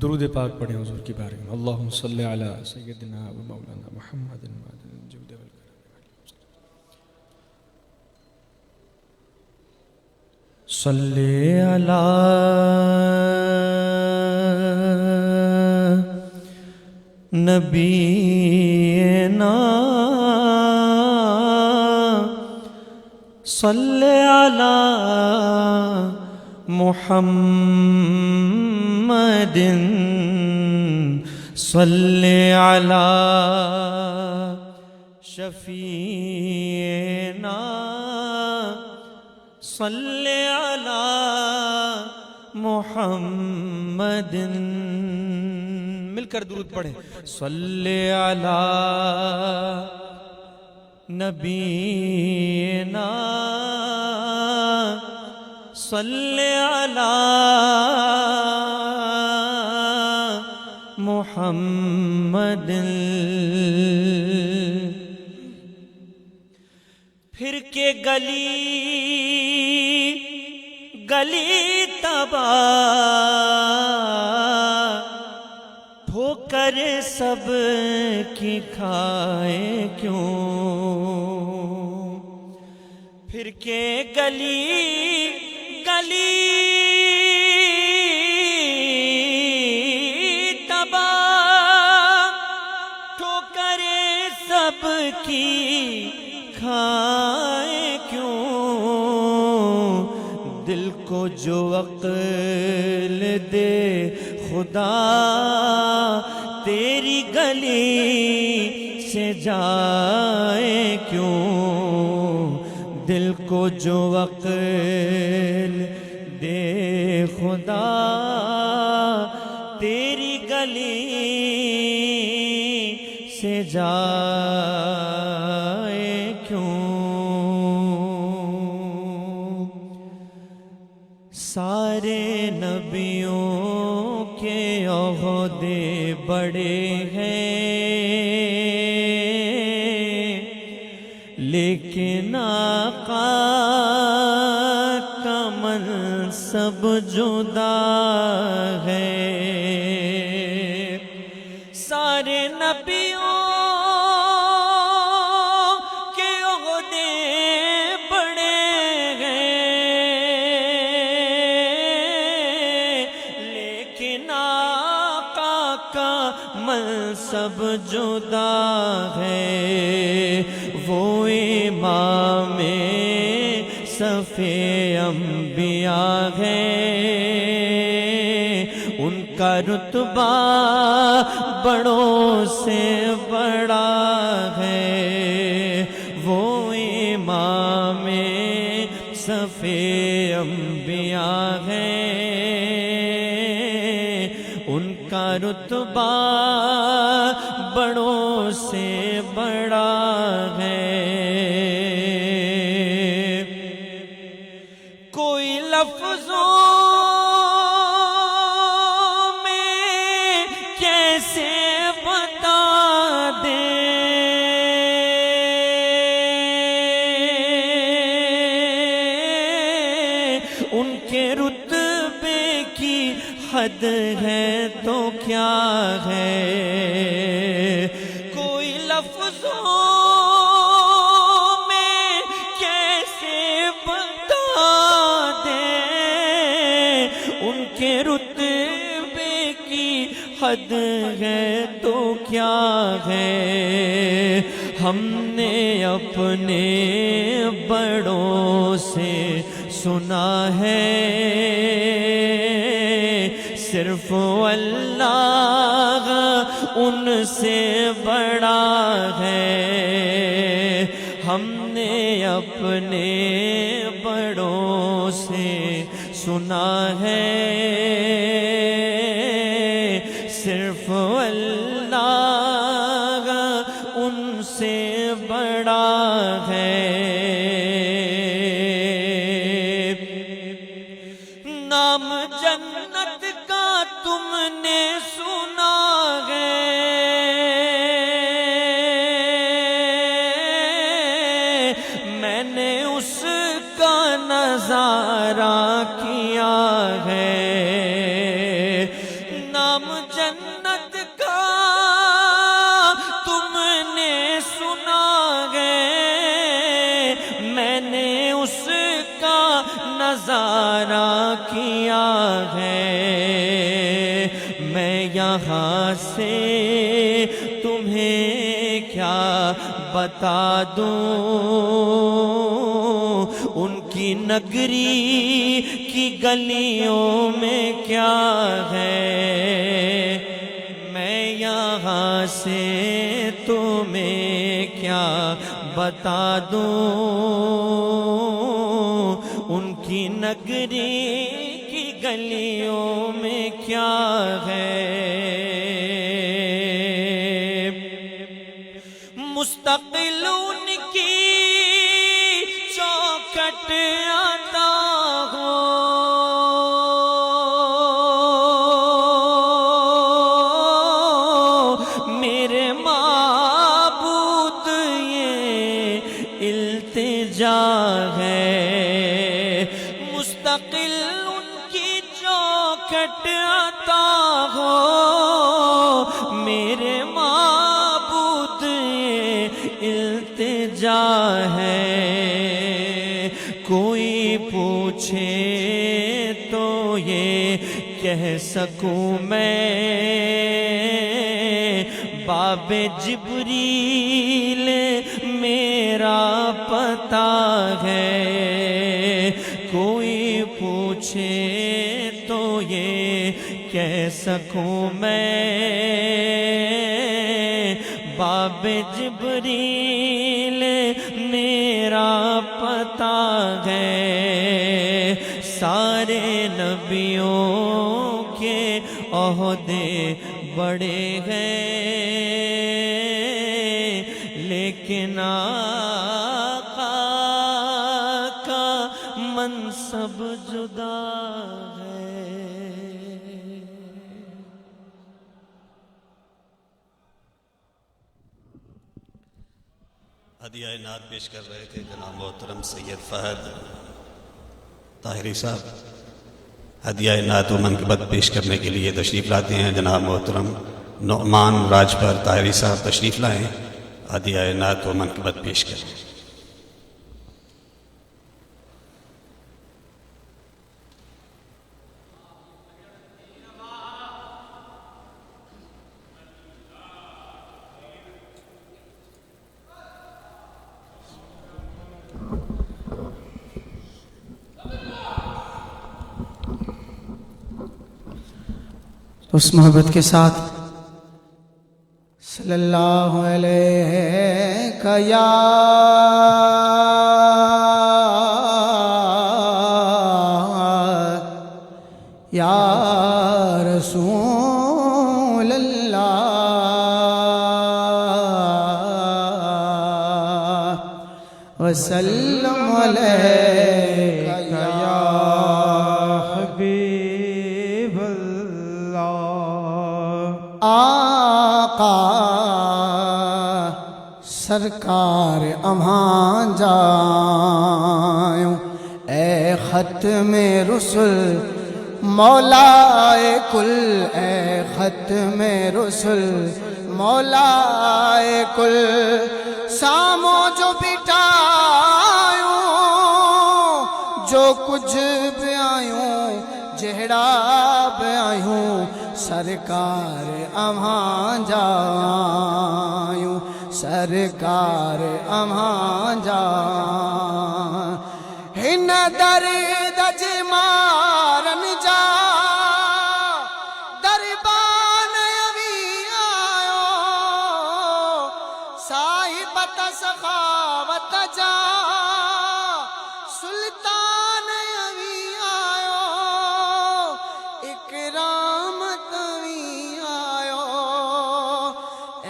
درود پاک پڑھیں حضور کی بارگاہ میں۔ اللہم صلی علی سیدنا و مولانا محمد معدن الجود والکرم۔ صلی علی نبینا صلی علی محمد صلی علی شفیعنا صلی علی محمد۔ مل کر درود پڑھیں۔ صلی علی نبینا صلی علی محمد۔ پھر کے گلی گلی تباہ ٹھوکر سب کی کھائے کیوں؟ پھر کے گلی گلی تباہ ٹھوکر سب کی کھائے کیوں؟ دل کو جو عقل دے خدا تیری گلی سے جائے کیوں؟ دل کو جو عقل دے خدا تیری گلی سے جائے کیوں؟ سارے نبیوں کے عہدے بڑے ہیں لیکن آقا کا منصب جدا ہے۔ سارے نبیوں کے عہدے بڑے ہیں لیکن آقا کا منصب جدا ہے۔ وہ امام صف انبیاء ہے، ان کا رتبہ بڑوں سے بڑا ہے۔ وہ امام صف انبیاء ہے، ان کا رتبہ بڑوں سے بڑا ہے۔ کوئی لفظوں میں کیسے بتا دے ان کے رتبے کی حد ہے تو کیا ہے؟ کوئی لفظوں میں کیسے بتا دے ان کے رتبے کی حد ہے تو کیا ہے؟ ہم نے اپنے بڑوں سے سنا ہے صرف اللہ ان سے بڑا ہے۔ ہم نے اپنے بڑوں سے سنا ہے صرف اللہ ان سے بڑا ہے۔ نام جنت کا تم نے سنا ہے، میں نے اس کا نظارہ کیا ہے۔ نام نظارہ کیا ہے، میں یہاں سے تمہیں کیا بتا دوں، ان کی نگری کی گلیوں میں کیا ہے، میں یہاں سے تمہیں کیا بتا دوں، ان کی نگری کی گلیوں میں کیا ہے، مستقل ان کی چوکھٹ آتا ہو، میرے معبود یہ التجا ہے، مستقل ان کی چوکھٹ آتا ہو، میرے معبود یہ التجا ہے، کوئی پوچھے تو یہ کہہ سکوں میں، باب جبریل میرا پتہ ہے، کوئی پوچھے تو یہ کہہ سکوں میں، باب جبریل میرا پتہ ہے، سارے نبیوں کے عہدے بڑے ہیں، لیکن آقا کا منصب جدا ہے۔ ہدیہ نعت پیش کر رہے تھے جناب محترم سید فہد طاہری صاحب، ہدیہ نعت و منقبت پیش کرنے کے لیے تشریف لاتے ہیں جناب محترم نعمان راجپر طاہری صاحب تشریف لائیں، ہدیہ نعت و منقبت پیش کریں۔ اس محبت کے ساتھ صلی اللہ علیہ یا رسول اللہ وسلم علیہ یا حبیب آقا سرکار امان جایوں، اے ختم رسل مولا کل، اے ختم رسل مولا کل، سامو جو بٹایوں جو کچھ بھی آیوں جہڑا بھی آیوں، سرکار امان جایوں، سرکار امان جایوں، ہن درد جمارن جا دربان اوی آیو، صاحبت سخاوت جا سلطان اوی آیو، اکرام توی آیو،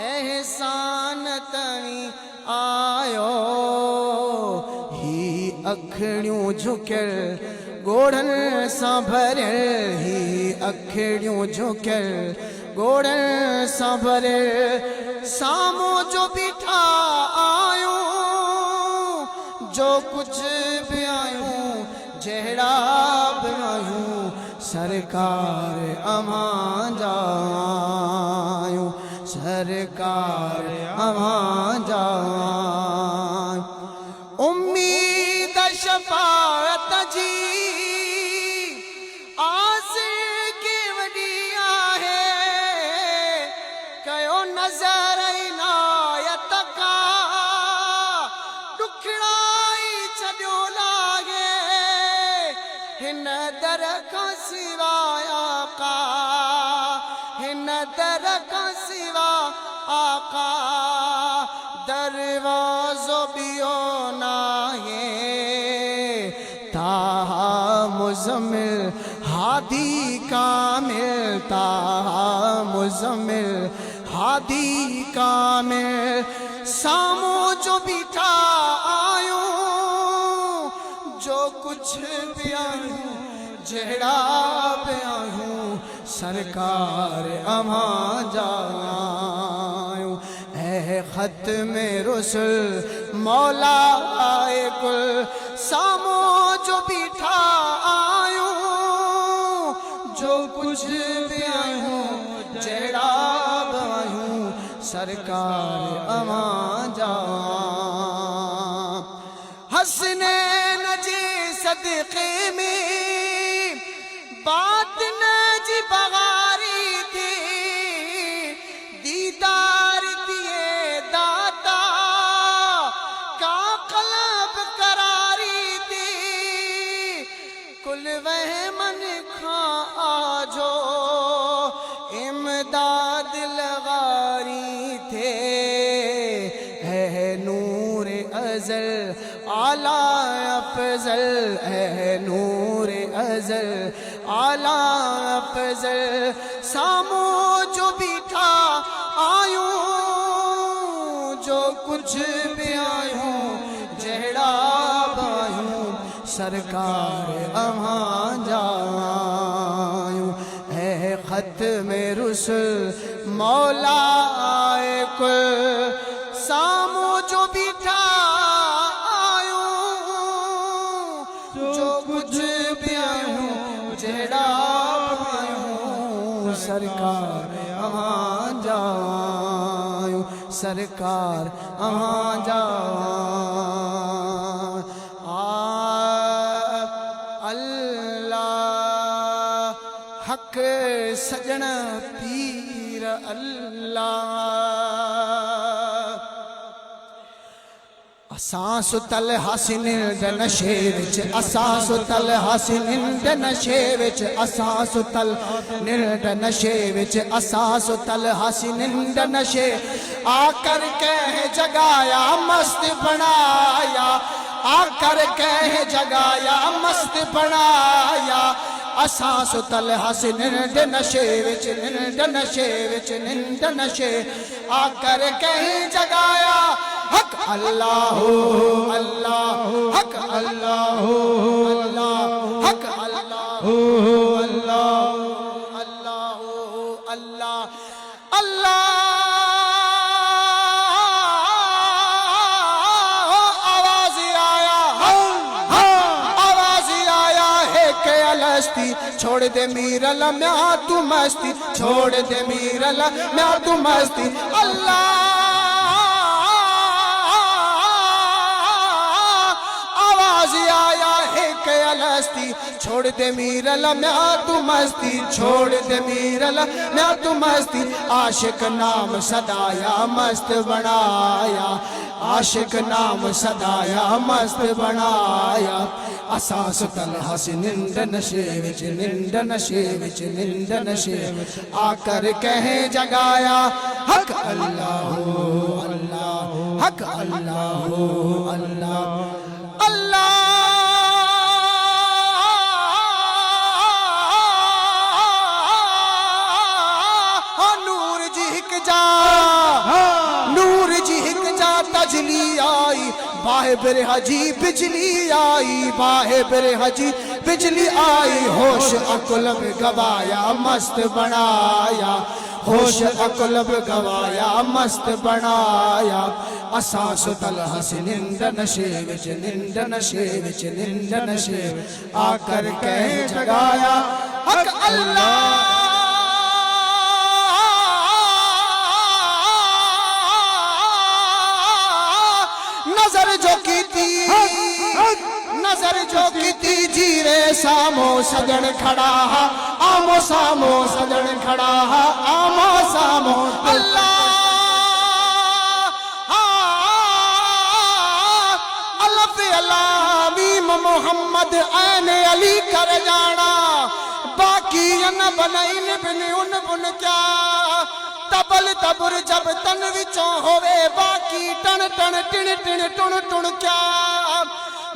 احسان توی آیو، ہی اکھڑیوں جھکل گوڑن ساں بھرل، ہی اکھڑیوں جھکل گوڑن ساں بھرل، سامو جو بٹھا آیوں جو کچھ بھی آیوں جہڑا بھی آیوں، سرکار امان جایوں، سرکار امان جایوں، امید شفاعت جی در کا سوا آقا در کا سوا آقا دروازو بیونا ہے تاہا مزمل ہادی کامل تاہا مزمل ہادی کامل سامو جو بیٹھا آیوں جو کچھ بھی آیوں جہڑا بھی آیوں سرکار امان جایوں اے ختم رسل مولا کل سامو جو بیٹھا آیوں جو کچھ بھی آیوں جہڑا بھی آیوں سرکار امان جایوں حسنین جی صدقے میں بات نجی بغاری تھی دیدار دیے داتا کا قلب قراری تھی کل وہمن کھا آجو امداد لغاری تھے اے نور ازل اعلیٰ افضل اے نور ازل اعلیٰ افضل سامو جو بیٹھا آیوں جو کچھ بھی آیوں جہڑا بایوں سرکار امان جایوں اے ختم رسل مولا کل سامو جو بیٹھا سرکار امان جایوں سرکار امان جایوں اللہ حق سجن پیر اللہ اساس تل حسن نشے وچ اساس تل حسن نشے وچ اساس تل نشے وچ اساس تل حسن نشے آ کر کہہ جگایا مست بنایا آ کر کہہ جگایا مست بنایا اساس تل حسن نشے وچ نشے وچ نشے آ کر کہہ جگایا حق اللہ اللہ حق اللہ اللہ حق اللہ اللہ اللہ اللہ اللہ آواز آیا ہے کہ الستی چھوڑ دے میرا لمحہ تو مستی چھوڑ دے میرا لمحہ تو مستی اللہ آیا ہے کہ الستی چھوڑ دے میرا لمحہ تو مستی چھوڑ دے میرا لمحہ تو مستی عاشق نام صدایا مست بنایا عاشق نام صدایا مست بنایا اساس تل حسن نشے وچ نشے وچ نشے آ کر کہے جگایا حق اللہ اللہ حق اللہ اللہ اللہ نور جی ہک جا نور جی ہک جا تجلی آئی باہ برے حجی بجلی آئی باہ برے حجی بجلی آئی ہوش اقلب گوایا مست بنایا ہوش اقلب گوایا مست بنایا اساس تل حسن نشے وچ نشے وچ نشے آ کر کہہ جگایا حق اللہ نظر جو کی تھی نظر جو کی تھی جیرے سامو سجن کھڑا آمو سامو سجن کھڑا آمو سامو اللہ الف اللہ میم محمد این علی کر جانا باقی ان بنائن بن ان بن کیا تبل تبر جب تن وچوں ہوئے باقی ٹن ٹن ٹن ٹن ٹن ٹن کیا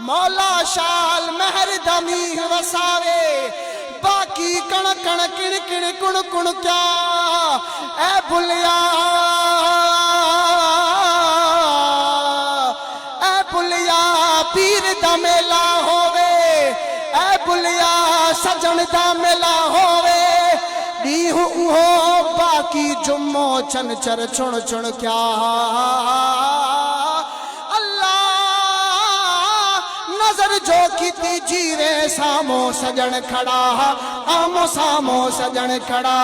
مولا شال مہر دمی وساوے باقی کن کن کن کن کن کن کیا اے بلیا پیر دا میلا ہووے اے بلیا سجن دا میلا ہووے دیہو ہو باقی جمعو چن چر چھن چھن کیا اللہ نظر جو کیتی جیوے سامو سجن کھڑا آمو سامو سجن کھڑا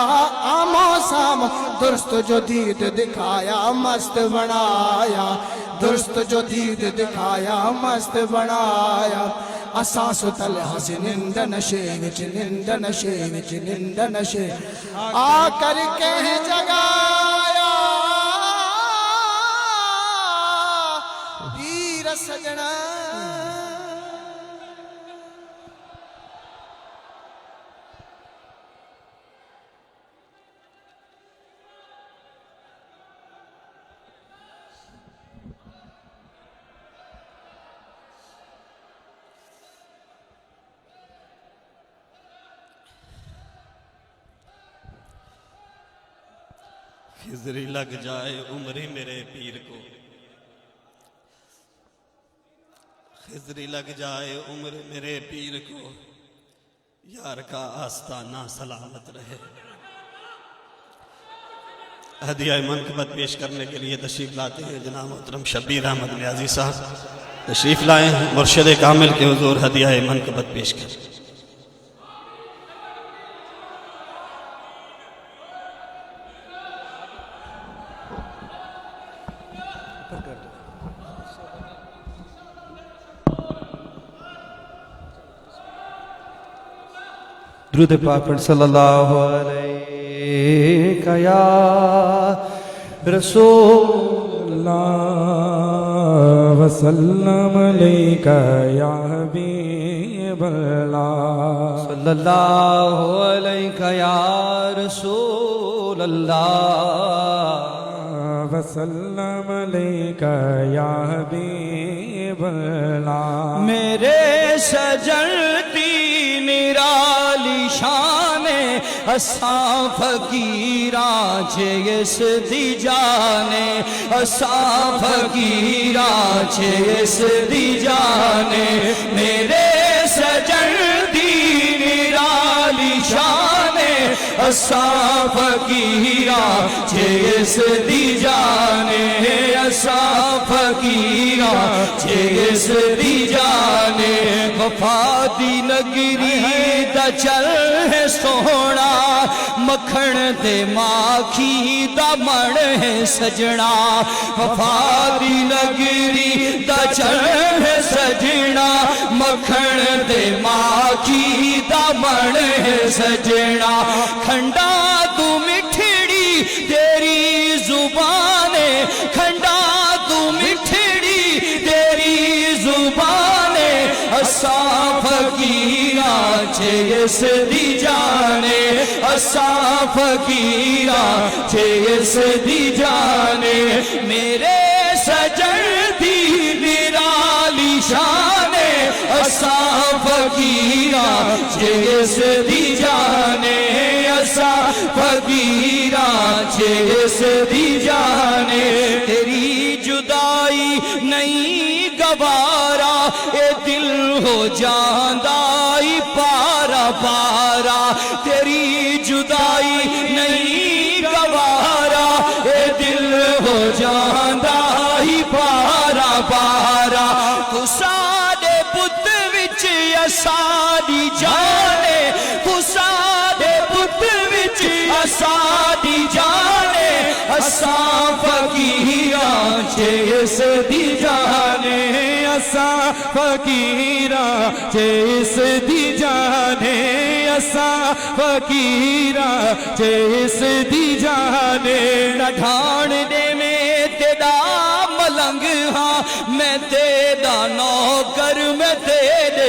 آمو سامو درست جو دید دکھایا مست بنایا درست جو دید دکھایا مست بنایا اساس تل ہنس نند نشے وچ نند نشے وچ نند نشے آ کر کے جگایا پیر سجنا خضری لگ جائے عمری میرے پیر کو خضری لگ جائے عمر میرے پیر کو یار کا آستانہ سلامت رہے ہدیہ منقبت پیش کرنے کے لیے تشریف لاتے ہیں جناب محترم شبیر احمد نیازی صاحب تشریف لائیں مرشد کامل کے حضور ہدیہ منقبت پیش کریں درود پاک پڑھ صلی اللہ علیہ یا رسول اللہ وسلم علیہ یا حبیب اللہ صلی اللہ علیہ یا رسول اللہ وسلم علیہ یا حبیب اللہ میرے سجن نرالی شان اساں فقیراں جس دی جانے اساں فقیراں جس دی جانے میرے سجن دی نرالی شان اساں فقیراں جس دی جانے اساں فقیراں جس دی جانے وفا دی نگری دا چل ہے سونا مکھن دے ماکھی دا مڑ ہے سجنا وفا دی نگری دا چل ہے سجنا مکھن دے ماکھی دا مڑ ہے سجنا کھنڈا تو مٹھڑی تیری زبان کھنڈا تو مٹھڑی تیری زبان اساں فقیراں جس دی جانے اساں فقیراں جس دی جانے میرے سجن دی نرالی شان اساں فقیراں جس دی جانے اساں فقیراں جس دی جانے تیری جدائی نہیں گوارا اے دل ہو جاندائی پارا پارا تیری جدائی نہیں گوارا اے دل ہو جاندائی پارا پارا تو ساڑے بت وچ اساڑی جانے تو ساڑے بت وچ اساڑی جانے اساں فقیراں جس دی جانے اساں فقیراں جس دی جانے اساں فقیراں جس دی جانے نہ ڈھان دے میں تیرا ملنگ ہاں میں تیرا نوکر میں تیرے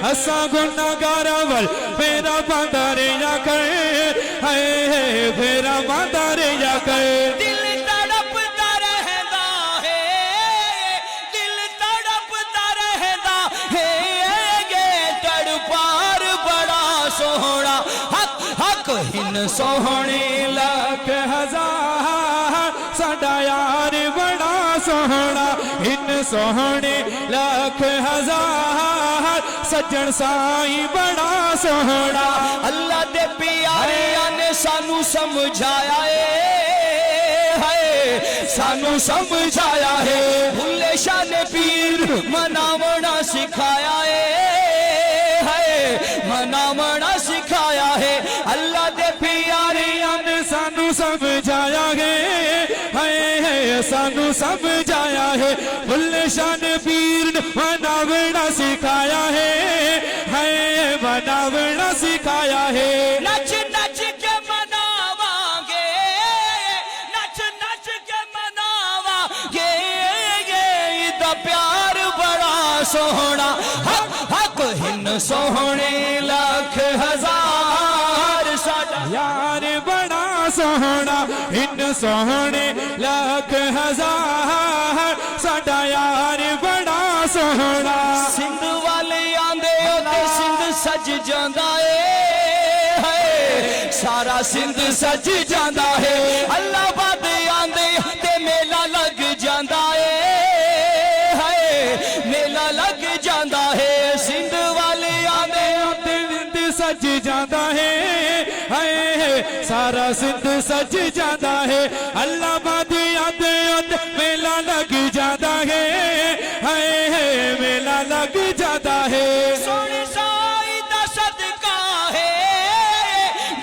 اسا گناہگار ول میرا بندہ رہیا کر ہے میرا بندہ رہیا کر دل تڑپتا رہتا ہے دل تڑپتا رہتا ہے یہ تڑپار بڑا سوہنا حق حق ہن سوہنے لاکھ ہزار ساڈا یار بڑا سوہنا ہن سوہنے لاکھ ہزار سجن سائی بڑا سوہنا اللہ دے پیاریاں نے سانو سمجھایا ہے سانو سمجھایا ہے بھلے شان پیر مناونا سکھایا ہے مناونا سکھایا ہے اللہ دے پیاریاں نے سانو سمجھایا ہے سانو سمجھایا ہے بھلے شان پیر نے مناونا سکھایا ہے مناونا سکھایا ہے نچ نچ کے مناواں گے نچ نچ کے مناواں گے یہ دا پیار بڑا سوہنا حق حق ہن سوہنے لاکھ ہزار ساڈا یار بڑا سوہنا ہن سوہنے لاکھ ہزار ساڈا یار بڑا سوہنا سندھ والے آندے تے سندھ سج جاندا سارا سندھ سج جاندا ہے اللہ باد آندے تے میلہ لگ جاندا میلہ لگ جاندا ہے سندھ والے آندے تے سندھ سج جاندا ہے سارا سندھ سج جاندا ہے اللہ باد آندے تے میلہ لگ جاندا ہے میلہ لگ جاندا ہے سونے سائی دا صدقہ ہے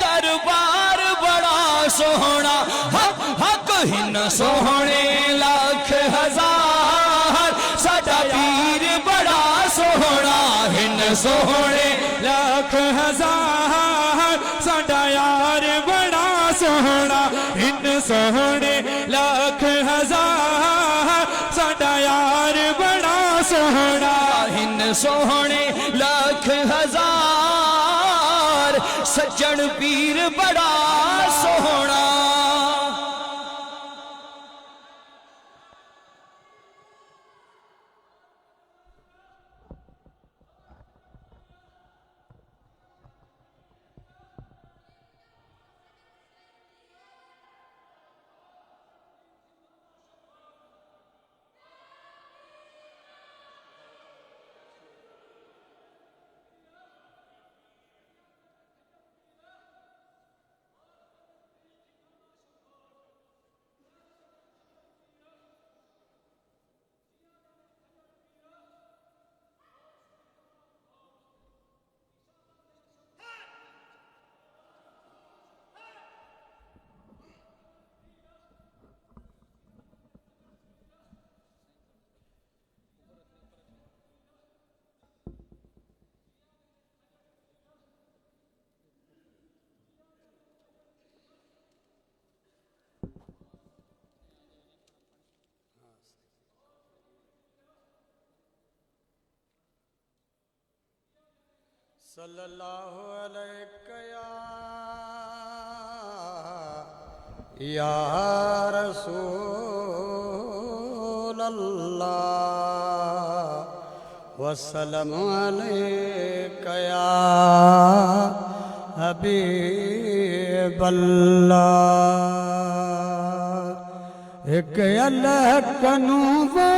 دربار بڑا سوہنا حق حق ہن سوہنے لاکھ ہزار ساڈا پیر بڑا سوہنا ہن سوہنے لاکھ ہزار ساڈا یار بڑا سوہنا ہن سوہنے لاکھ ہزار ساڈا یار بڑا سوہنا ہن سوہنے لاکھ ہزار سجن پیر بڑا سوہنا صلی اللہ علیہ یا رسول اللہ وسلم علیک یا حبیب اللہ ایک اللہ کنو وہ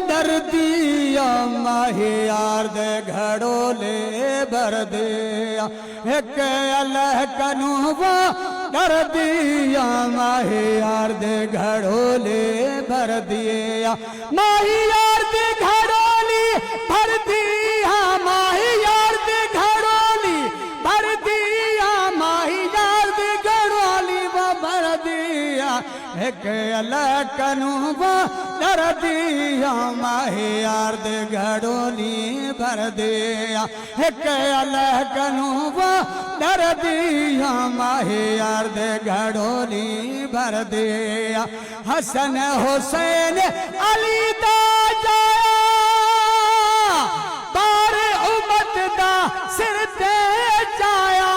ڈر دیا ماہی یار دے گھڑوں لے بھر دیا ایک اللہ کنو وہ ڈر دیا ماہی یار دے گھڑوں لے بھر دیا ماہی یار دے گھڑوں لے بھر دیا ماہی یار دے گھڑوں لے بھر دیا ماہی یار دے گھڑوں لے بھر دیا ایک اللہ کنو وہ ڈر دیا ماہی یار دے گھڑوں لے بھر دیا ایک اللہ کنو وہ ڈر دیا ماہی یار دے گھڑوں لے بھر دیا حسن حسین علی دا جایا بار امت دا سر تے چایا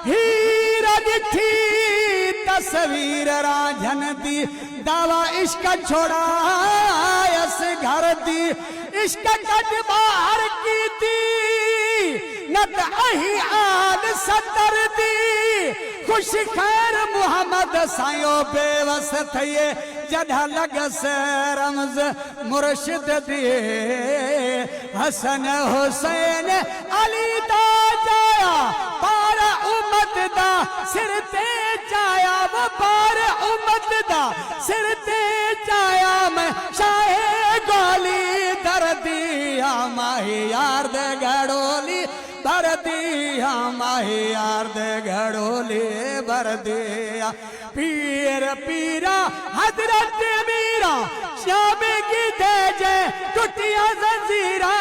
ہیرا جتھی تصویر راجھن دی دعویٰ عشق چھوڑا اس گھر دی عشق کٹ باہر کی دی نت اہی آن ستر دی خوش خیر محمد سائیو بے وس تھئیے جدہ لگ سے رمز مرشد دیے حسن حسین علی دا جایا پار امت دا سر تے چایا وہ پار امت دا سر تے چایا میں شاہ گولی در دیا ماہی یار دے گھڑولی بر دیا ماہی یار دے گھڑولی بر دیا پیر پیرا حضرت میرا شام کی دے جے ٹوٹیا زنزیرہ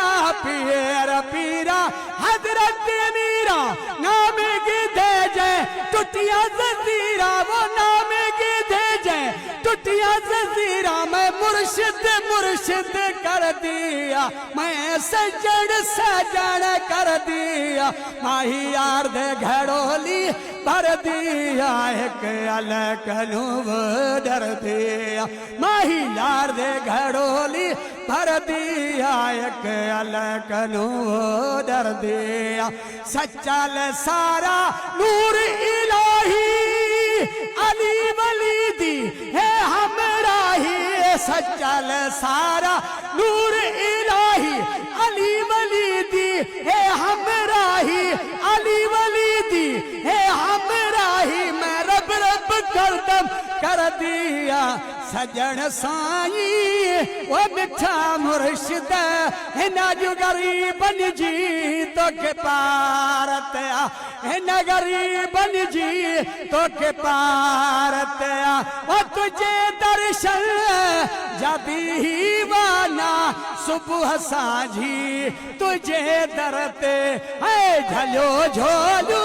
پیر پیرا حضرت میرا نام کی دے جے ٹوٹیا زنزیرہ وہ نام کی دے جے ٹوٹیا زنزیرہ میں مرشد مرشد کر دیا میں سجڑ سجڑ کر دیا ماہی یار دے گھڑولی بھر دیا ایک الکلو ڈر دیا ماہی یار دے گھڑولی بھر دیا ایک الکلو ڈر دیا سچل سارا نور الہی علی ولی دی ہے ہمراہی سچل سارا نور الہی علی ولی دی ہے ہمراہی علی ولی دی ہے ہمراہی میں رب رب کردم کر دیا سجن سائی وہ مٹھا مرشد ہنا جو غریبن جی تو کے پارت ہنا غریبن جی تو کے پارت وہ تجھے درشن جبی وانا صبح سانجھی تجھے درتے ہے جھلو جھولو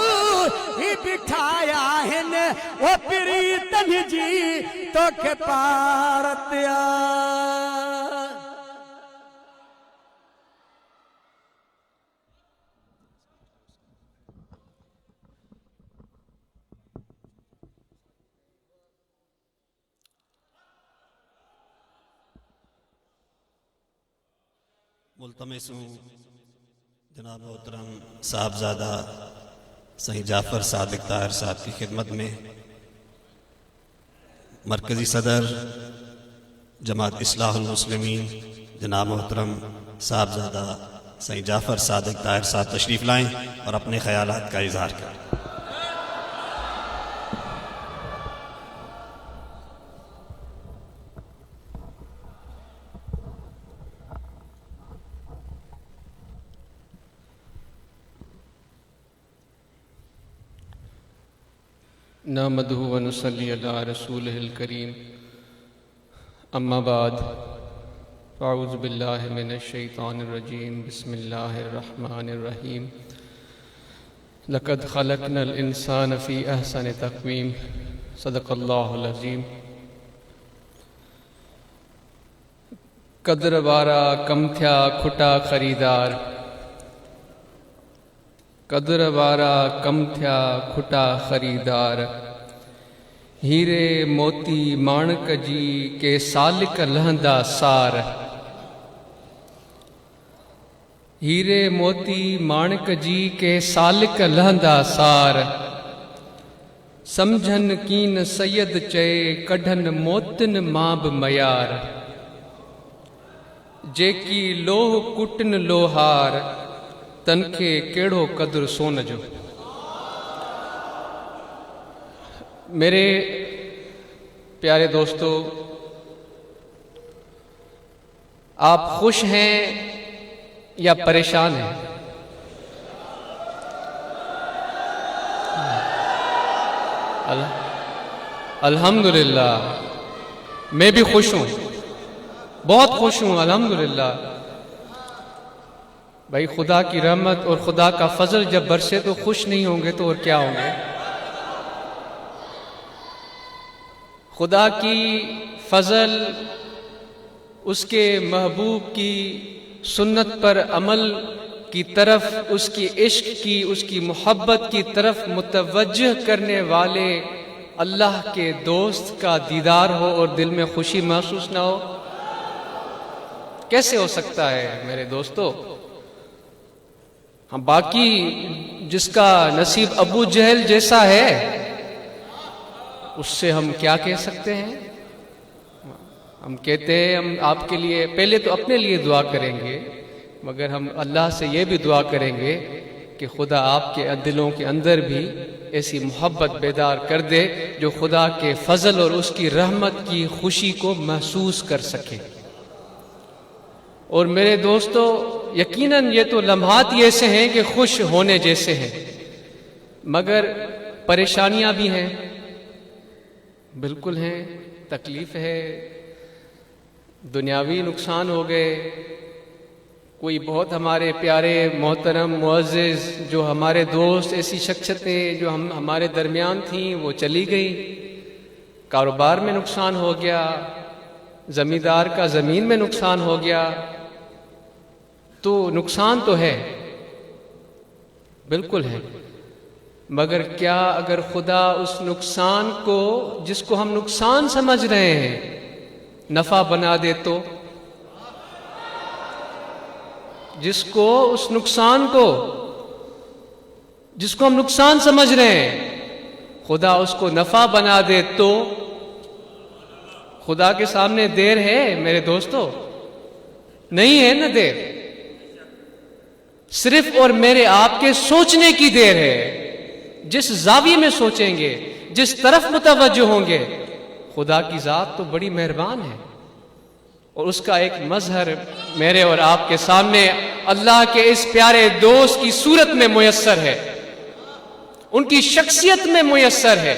ہی بٹھایا ہن وہ پریتن جی تو کے پارتیا ملتمس ہوں جناب محترم صاحبزادہ سید جعفر صادق طاہر صاحب کی خدمت میں مرکزی صدر جماعت اصلاح المسلمین جناب محترم صاحبزادہ سید جعفر صادق طاہر صاحب تشریف لائیں اور اپنے خیالات کا اظہار کریں. نحمدہ و نصلی علی رسولہ الکریم اما بعد اعوذ باللہ من الشیطان الرجیم بسم اللہ الرحمن الرحیم لقد خلقنا الانسان فی احسن تقویم صدق اللہ العظیم. قدر وارا کم تھیا کھٹا خریدار قدر وارا کم تھیا کھٹا خریدار ہیرے موتی مانک جی کے سالک لہندا سار ہیرے موتی مانک جی کے سالک لہندا سار سمجھن کین سید چے کڈھن موتن ماب میار جیکی لوہ کٹن لوہار تنکے کیڑو قدر سون جو. میرے پیارے دوستو، آپ خوش ہیں یا پریشان ہیں؟ الحمدللہ میں بھی خوش ہوں، بہت خوش ہوں الحمدللہ. بھائی خدا کی رحمت اور خدا کا فضل جب برسے تو خوش نہیں ہوں گے تو اور کیا ہوں گے؟ خدا کی فضل اس کے محبوب کی سنت پر عمل کی طرف، اس کی عشق کی، اس کی محبت کی طرف متوجہ کرنے والے اللہ کے دوست کا دیدار ہو اور دل میں خوشی محسوس نہ ہو؟ کیسے ہو سکتا ہے میرے دوستو؟ ہم باقی جس کا نصیب ابو جہل جیسا ہے اس سے ہم کیا کہہ سکتے ہیں؟ ہم کہتے ہیں ہم آپ کے لیے پہلے تو اپنے لیے دعا کریں گے، مگر ہم اللہ سے یہ بھی دعا کریں گے کہ خدا آپ کے دلوں کے اندر بھی ایسی محبت بیدار کر دے جو خدا کے فضل اور اس کی رحمت کی خوشی کو محسوس کر سکے۔ اور میرے دوستو، یقیناً یہ تو لمحات ہی ایسے ہیں کہ خوش ہونے جیسے ہیں، مگر پریشانیاں بھی ہیں، بالکل ہیں، تکلیف ہے، دنیاوی نقصان ہو گئے، کوئی بہت ہمارے پیارے محترم معزز جو ہمارے دوست، ایسی شخصیتیں جو ہمارے درمیان تھیں وہ چلی گئی، کاروبار میں نقصان ہو گیا، زمیندار کا زمین میں نقصان ہو گیا، تو نقصان تو ہے، بالکل ہے، مگر کیا اگر خدا اس نقصان کو، جس کو ہم نقصان سمجھ رہے ہیں، نفع بنا دے تو؟ جس کو اس نقصان کو، جس کو ہم نقصان سمجھ رہے ہیں، خدا اس کو نفع بنا دے تو؟ خدا کے سامنے دیر ہے میرے دوستو؟ نہیں ہے نا دیر، صرف اور میرے آپ کے سوچنے کی دیر ہے۔ جس زاویے میں سوچیں گے، جس طرف متوجہ ہوں گے، خدا کی ذات تو بڑی مہربان ہے، اور اس کا ایک مظہر میرے اور آپ کے سامنے اللہ کے اس پیارے دوست کی صورت میں میسر ہے، ان کی شخصیت میں میسر ہے۔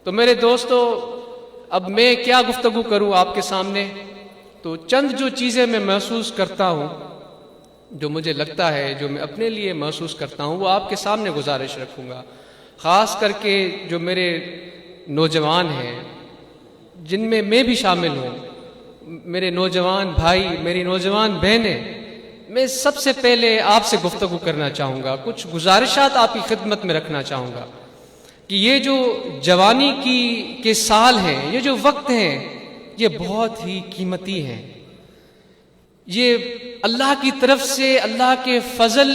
تو میرے دوستو، اب میں کیا گفتگو کروں آپ کے سامنے؟ تو چند جو چیزیں میں محسوس کرتا ہوں، جو مجھے لگتا ہے، جو میں اپنے لیے محسوس کرتا ہوں، وہ آپ کے سامنے گزارش رکھوں گا، خاص کر کے جو میرے نوجوان ہیں، جن میں بھی شامل ہوں، میرے نوجوان بھائی، میری نوجوان بہنیں، میں سب سے پہلے آپ سے گفتگو کرنا چاہوں گا، کچھ گزارشات آپ کی خدمت میں رکھنا چاہوں گا کہ یہ جو جوانی کے سال ہیں، یہ جو وقت ہیں، یہ بہت ہی قیمتی ہیں۔ یہ اللہ کی طرف سے، اللہ کے فضل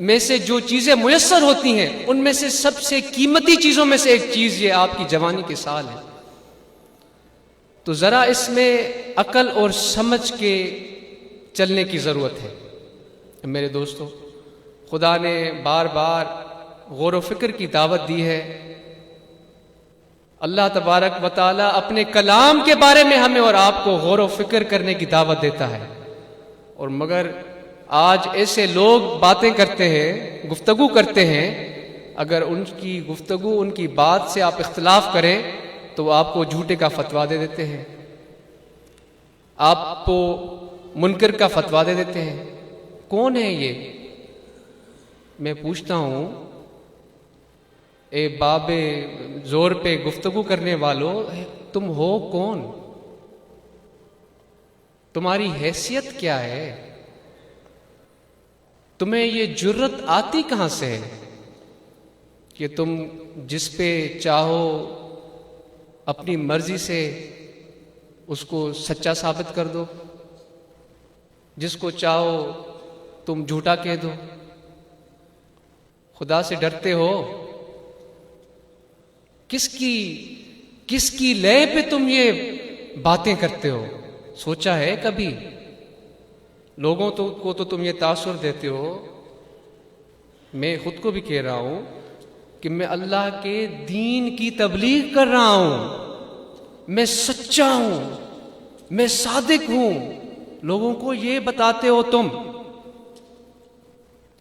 میں سے جو چیزیں میسر ہوتی ہیں، ان میں سے سب سے قیمتی چیزوں میں سے ایک چیز یہ آپ کی جوانی کے سال ہے۔ تو ذرا اس میں عقل اور سمجھ کے چلنے کی ضرورت ہے میرے دوستو۔ خدا نے بار بار غور و فکر کی دعوت دی ہے۔ اللہ تبارک و تعالی اپنے کلام کے بارے میں ہمیں اور آپ کو غور و فکر کرنے کی دعوت دیتا ہے، اور مگر آج ایسے لوگ باتیں کرتے ہیں، گفتگو کرتے ہیں، اگر ان کی گفتگو، ان کی بات سے آپ اختلاف کریں تو وہ آپ کو جھوٹے کا فتویٰ دے دیتے ہیں، آپ کو منکر کا فتویٰ دے دیتے ہیں۔ کون ہے یہ؟ میں پوچھتا ہوں، اے باب زور پہ گفتگو کرنے والوں، تم ہو کون؟ تمہاری حیثیت کیا ہے؟ تمہیں یہ جرت آتی کہاں سے ہے کہ تم جس پہ چاہو اپنی مرضی سے اس کو سچا ثابت کر دو، جس کو چاہو تم جھوٹا کہہ دو؟ خدا سے ڈرتے ہو؟ کس کی لے پہ تم یہ باتیں کرتے ہو؟ سوچا ہے کبھی؟ لوگوں کو تو تم یہ تاثر دیتے ہو، میں خود کو بھی کہہ رہا ہوں کہ میں اللہ کے دین کی تبلیغ کر رہا ہوں، میں سچا ہوں، میں صادق ہوں، لوگوں کو یہ بتاتے ہو تم،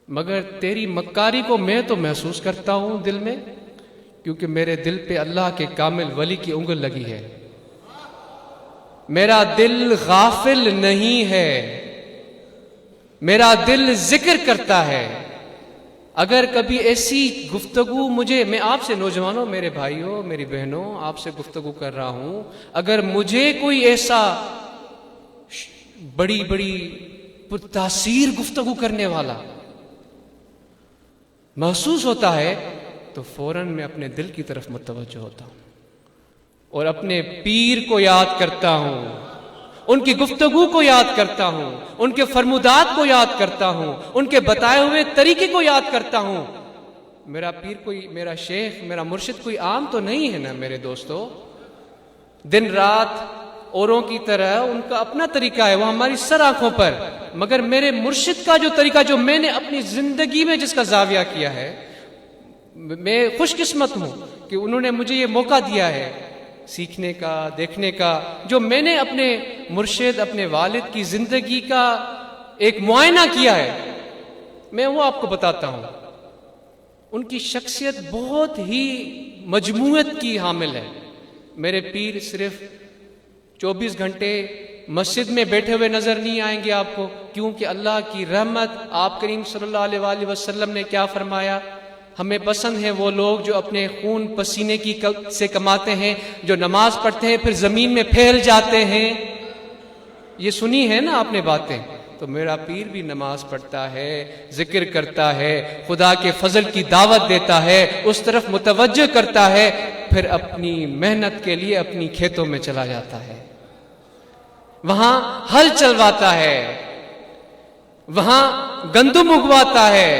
مگر تیری مکاری کو میں تو محسوس کرتا ہوں دل میں، کیونکہ میرے دل پہ اللہ کے کامل ولی کی انگل لگی ہے۔ میرا دل غافل نہیں ہے، میرا دل ذکر کرتا ہے۔ اگر کبھی ایسی گفتگو میں آپ سے نوجوانوں، میرے بھائیوں، میری بہنوں، آپ سے گفتگو کر رہا ہوں، اگر مجھے کوئی ایسا بڑی بڑی پرتاثیر گفتگو کرنے والا محسوس ہوتا ہے تو فوراً میں اپنے دل کی طرف متوجہ ہوتا ہوں اور اپنے پیر کو یاد کرتا ہوں، ان کی گفتگو کو یاد کرتا ہوں، ان کے فرمودات کو یاد کرتا ہوں، ان کے بتائے ہوئے طریقے کو یاد کرتا ہوں۔ میرا پیر کوئی، میرا شیخ، میرا مرشد کوئی عام تو نہیں ہے نا میرے دوستو، دن رات اوروں کی طرح ان کا اپنا طریقہ ہے، وہ ہماری سر آنکھوں پر، مگر میرے مرشد کا جو طریقہ، جو میں نے اپنی زندگی میں جس کا زاویہ کیا ہے، میں خوش قسمت ہوں کہ انہوں نے مجھے یہ موقع دیا ہے سیکھنے کا، دیکھنے کا، جو میں نے اپنے مرشد، اپنے والد کی زندگی کا ایک معائنہ کیا ہے، میں وہ آپ کو بتاتا ہوں۔ ان کی شخصیت بہت ہی مجموعیت کی حامل ہے۔ میرے پیر صرف 24 گھنٹے مسجد میں بیٹھے ہوئے نظر نہیں آئیں گے آپ کو، کیونکہ اللہ کی رحمت، آپ کریم صلی اللہ علیہ وآلہ وسلم نے کیا فرمایا؟ ہمیں پسند ہیں وہ لوگ جو اپنے خون پسینے سے کماتے ہیں، جو نماز پڑھتے ہیں پھر زمین میں پھیل جاتے ہیں۔ یہ سنی ہے نا آپ نے باتیں؟ تو میرا پیر بھی نماز پڑھتا ہے، ذکر کرتا ہے، خدا کے فضل کی دعوت دیتا ہے، اس طرف متوجہ کرتا ہے، پھر اپنی محنت کے لیے اپنی کھیتوں میں چلا جاتا ہے، وہاں ہل چلواتا ہے، وہاں گندم اگواتا ہے،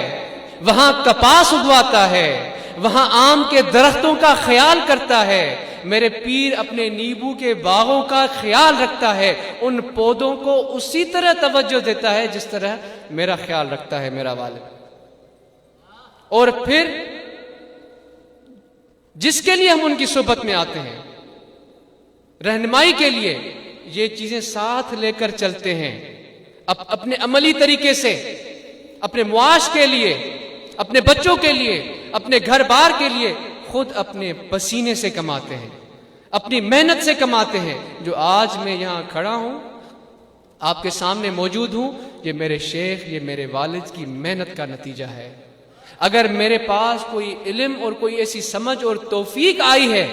وہاں کپاس اگواتا ہے، وہاں آم کے درختوں کا خیال کرتا ہے۔ میرے پیر اپنے نیبو کے باغوں کا خیال رکھتا ہے، ان پودوں کو اسی طرح توجہ دیتا ہے جس طرح میرا خیال رکھتا ہے میرا والد۔ اور پھر جس کے لیے ہم ان کی صحبت میں آتے ہیں، رہنمائی کے لیے، یہ چیزیں ساتھ لے کر چلتے ہیں، اپنے عملی طریقے سے، اپنے معاش کے لیے، اپنے بچوں کے لیے، اپنے گھر بار کے لیے، خود اپنے پسینے سے کماتے ہیں، اپنی محنت سے کماتے ہیں۔ جو آج میں یہاں کھڑا ہوں، آپ کے سامنے موجود ہوں، یہ میرے شیخ، یہ میرے والد کی محنت کا نتیجہ ہے۔ اگر میرے پاس کوئی علم اور کوئی ایسی سمجھ اور توفیق آئی ہے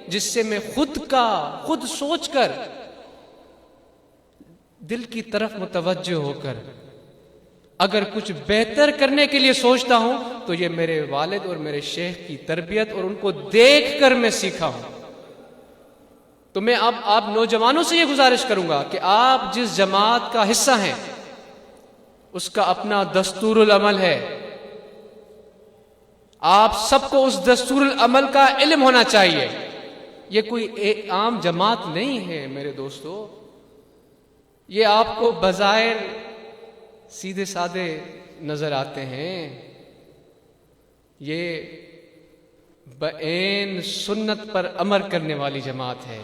جس سے میں خود سوچ کر، دل کی طرف متوجہ ہو کر اگر کچھ بہتر کرنے کے لیے سوچتا ہوں، تو یہ میرے والد اور میرے شیخ کی تربیت اور ان کو دیکھ کر میں سیکھا ہوں۔ تو میں اب آپ نوجوانوں سے یہ گزارش کروں گا کہ آپ جس جماعت کا حصہ ہیں، اس کا اپنا دستور العمل ہے، آپ سب کو اس دستور العمل کا علم ہونا چاہیے۔ یہ کوئی ایک عام جماعت نہیں ہے میرے دوستو، یہ آپ کو بظاہر سیدھے سادے نظر آتے ہیں، یہ بعین سنت پر عمل کرنے والی جماعت ہے۔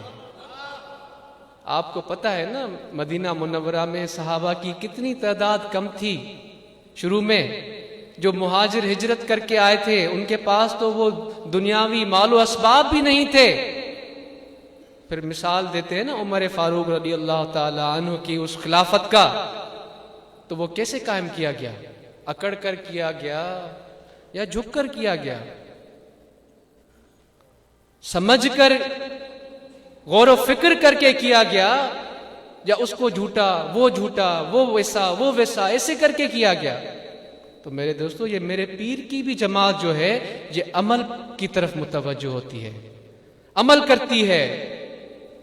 آپ کو پتہ ہے نا مدینہ منورہ میں صحابہ کی کتنی تعداد کم تھی شروع میں، جو مہاجر ہجرت کر کے آئے تھے، ان کے پاس تو وہ دنیاوی مال و اسباب بھی نہیں تھے۔ پھر مثال دیتے ہیں نا عمر فاروق رضی اللہ تعالی عنہ کی اس خلافت کا، تو وہ کیسے قائم کیا گیا؟ اکڑ کر کیا گیا یا جھک کر کیا گیا؟ سمجھ کر، غور و فکر کر کے کیا گیا، یا اس کو جھوٹا، وہ ویسا ایسے کر کے کیا گیا؟ تو میرے دوستو، یہ میرے پیر کی بھی جماعت جو ہے، یہ عمل کی طرف متوجہ ہوتی ہے، عمل کرتی ہے،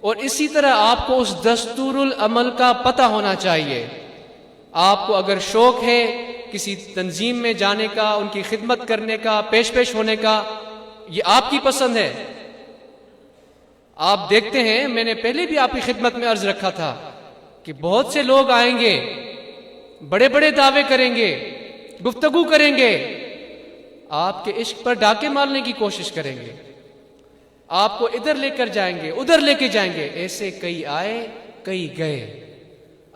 اور اسی طرح آپ کو اس دستور العمل کا پتہ ہونا چاہیے۔ آپ کو اگر شوق ہے کسی تنظیم میں جانے کا، ان کی خدمت کرنے کا، پیش ہونے کا، یہ آپ کی پسند ہے۔ آپ دیکھتے ہیں، میں نے پہلے بھی آپ کی خدمت میں عرض رکھا تھا کہ بہت سے لوگ آئیں گے، بڑے بڑے دعوے کریں گے، گفتگو کریں گے، آپ کے عشق پر ڈاکے مارنے کی کوشش کریں گے، آپ کو ادھر لے کر جائیں گے، ادھر لے کے جائیں گے۔ ایسے کئی آئے، کئی گئے۔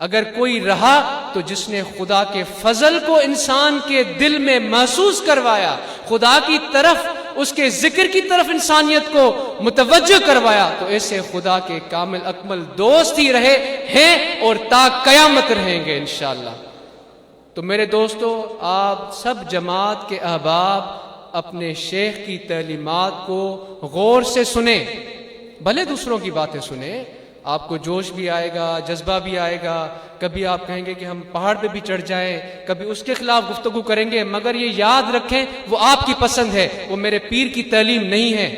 اگر کوئی رہا تو جس نے خدا کے فضل کو انسان کے دل میں محسوس کروایا، خدا کی طرف، اس کے ذکر کی طرف انسانیت کو متوجہ کروایا، تو ایسے خدا کے کامل اکمل دوست ہی رہے ہیں اور تا قیامت رہیں گے انشاءاللہ۔ تو میرے دوستو، آپ سب جماعت کے احباب اپنے شیخ کی تعلیمات کو غور سے سنیں، بھلے دوسروں کی باتیں سنیں، آپ کو جوش بھی آئے گا، جذبہ بھی آئے گا، کبھی آپ کہیں گے کہ ہم پہاڑ پہ بھی چڑھ جائیں، کبھی اس کے خلاف گفتگو کریں گے، مگر یہ یاد رکھیں وہ آپ کی پسند ہے، وہ میرے پیر کی تعلیم نہیں ہے۔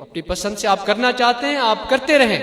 اپنی پسند سے آپ کرنا چاہتے ہیں آپ کرتے رہیں،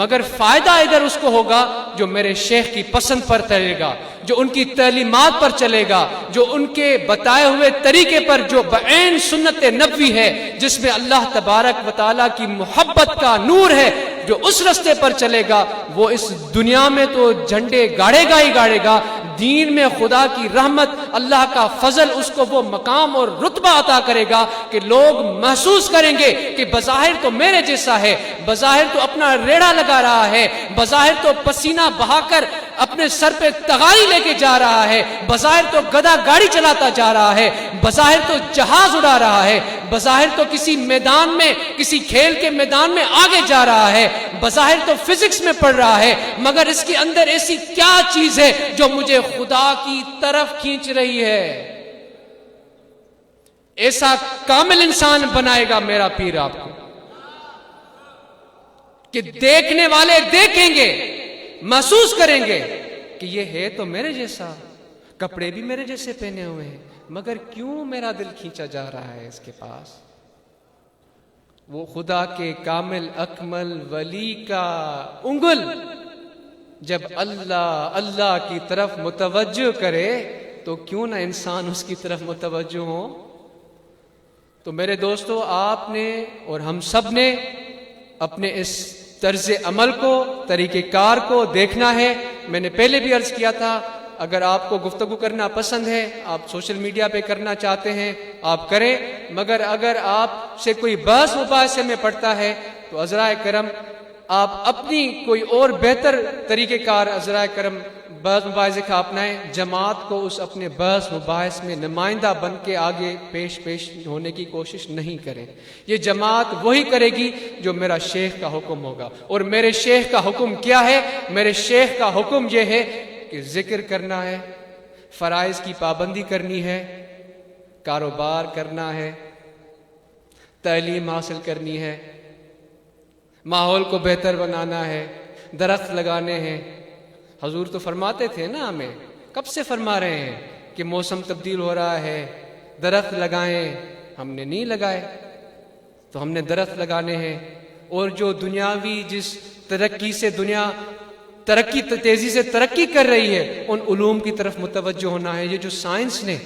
مگر فائدہ ادھر اس کو ہوگا جو میرے شیخ کی پسند پر چلے گا، جو ان کی تعلیمات پر چلے گا، جو ان کے بتائے ہوئے طریقے پر، جو بعین سنت نبوی ہے، جس میں اللہ تبارک و تعالیٰ کی محبت کا نور ہے، جو اس رستے پر چلے گا وہ اس دنیا میں تو جھنڈے گاڑے گا ہی گاڑے گا، دین میں خدا کی رحمت، اللہ کا فضل اس کو وہ مقام اور رتبہ عطا کرے گا کہ لوگ محسوس کریں گے کہ بظاہر تو میرے جیسا ہے، بظاہر تو اپنا ریڑھا لگا رہا ہے، بظاہر تو پسینہ بہا کر اپنے سر پہ تغاری لے کے جا رہا ہے، بظاہر تو گدا گاڑی چلاتا جا رہا ہے، بظاہر تو جہاز اڑا رہا ہے، بظاہر تو کسی میدان میں، کسی کھیل کے میدان میں آگے جا رہا ہے، بظاہر تو فزکس میں پڑھ رہا ہے، مگر اس کے اندر ایسی کیا چیز ہے جو مجھے خدا کی طرف کھینچ رہی ہے؟ ایسا کامل انسان بنائے گا میرا پیر آپ کو کہ دیکھنے والے دیکھیں گے، محسوس کریں گے کہ یہ ہے تو میرے جیسا، کپڑے بھی میرے جیسے پہنے ہوئے ہیں، مگر کیوں میرا دل کھینچا جا رہا ہے اس کے پاس؟ وہ خدا کے کامل اکمل ولی کا انگل جب اللہ اللہ کی طرف متوجہ کرے تو کیوں نہ انسان اس کی طرف متوجہ ہو؟ تو میرے دوستو، آپ نے اور ہم سب نے اپنے اس طرز عمل کو، طریقہ کار کو دیکھنا ہے۔ میں نے پہلے بھی عرض کیا تھا، اگر آپ کو گفتگو کرنا پسند ہے، آپ سوشل میڈیا پہ کرنا چاہتے ہیں آپ کریں، مگر اگر آپ سے کوئی بحث مباحثے میں پڑتا ہے تو عذرائے کرم آپ اپنی کوئی اور بہتر طریقہ کار عذرائے کرم بحث مباحثے کا اپنائیں، جماعت کو اس اپنے بحث مباحث میں نمائندہ بن کے آگے پیش ہونے کی کوشش نہیں کریں۔ یہ جماعت وہی کرے گی جو میرا شیخ کا حکم ہوگا، اور میرے شیخ کا حکم کیا ہے؟ میرے شیخ کا حکم یہ ہے کہ ذکر کرنا ہے، فرائض کی پابندی کرنی ہے، کاروبار کرنا ہے، تعلیم حاصل کرنی ہے، ماحول کو بہتر بنانا ہے، درخت لگانے ہیں۔ حضور تو فرماتے تھے نا، ہمیں کب سے فرما رہے ہیں کہ موسم تبدیل ہو رہا ہے، درخت لگائیں، ہم نے نہیں لگائے، تو ہم نے درخت لگانے ہیں۔ اور جو دنیاوی جس ترقی سے دنیا تیزی سے ترقی کر رہی ہے، ان علوم کی طرف متوجہ ہونا ہے۔ یہ جو سائنس نے،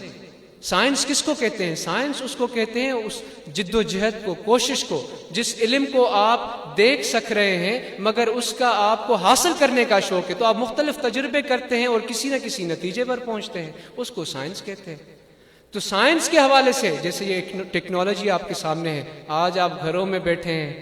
سائنس کس کو کہتے ہیں؟ سائنس اس کو کہتے ہیں اس جد و جہد کو، کوشش کو، جس علم کو آپ دیکھ سک رہے ہیں مگر اس کا آپ کو حاصل کرنے کا شوق ہے، تو آپ مختلف تجربے کرتے ہیں اور کسی نہ کسی نتیجے پر پہنچتے ہیں، اس کو سائنس کہتے ہیں۔ تو سائنس کے حوالے سے جیسے یہ ٹیکنالوجی آپ کے سامنے ہے، آج آپ گھروں میں بیٹھے ہیں،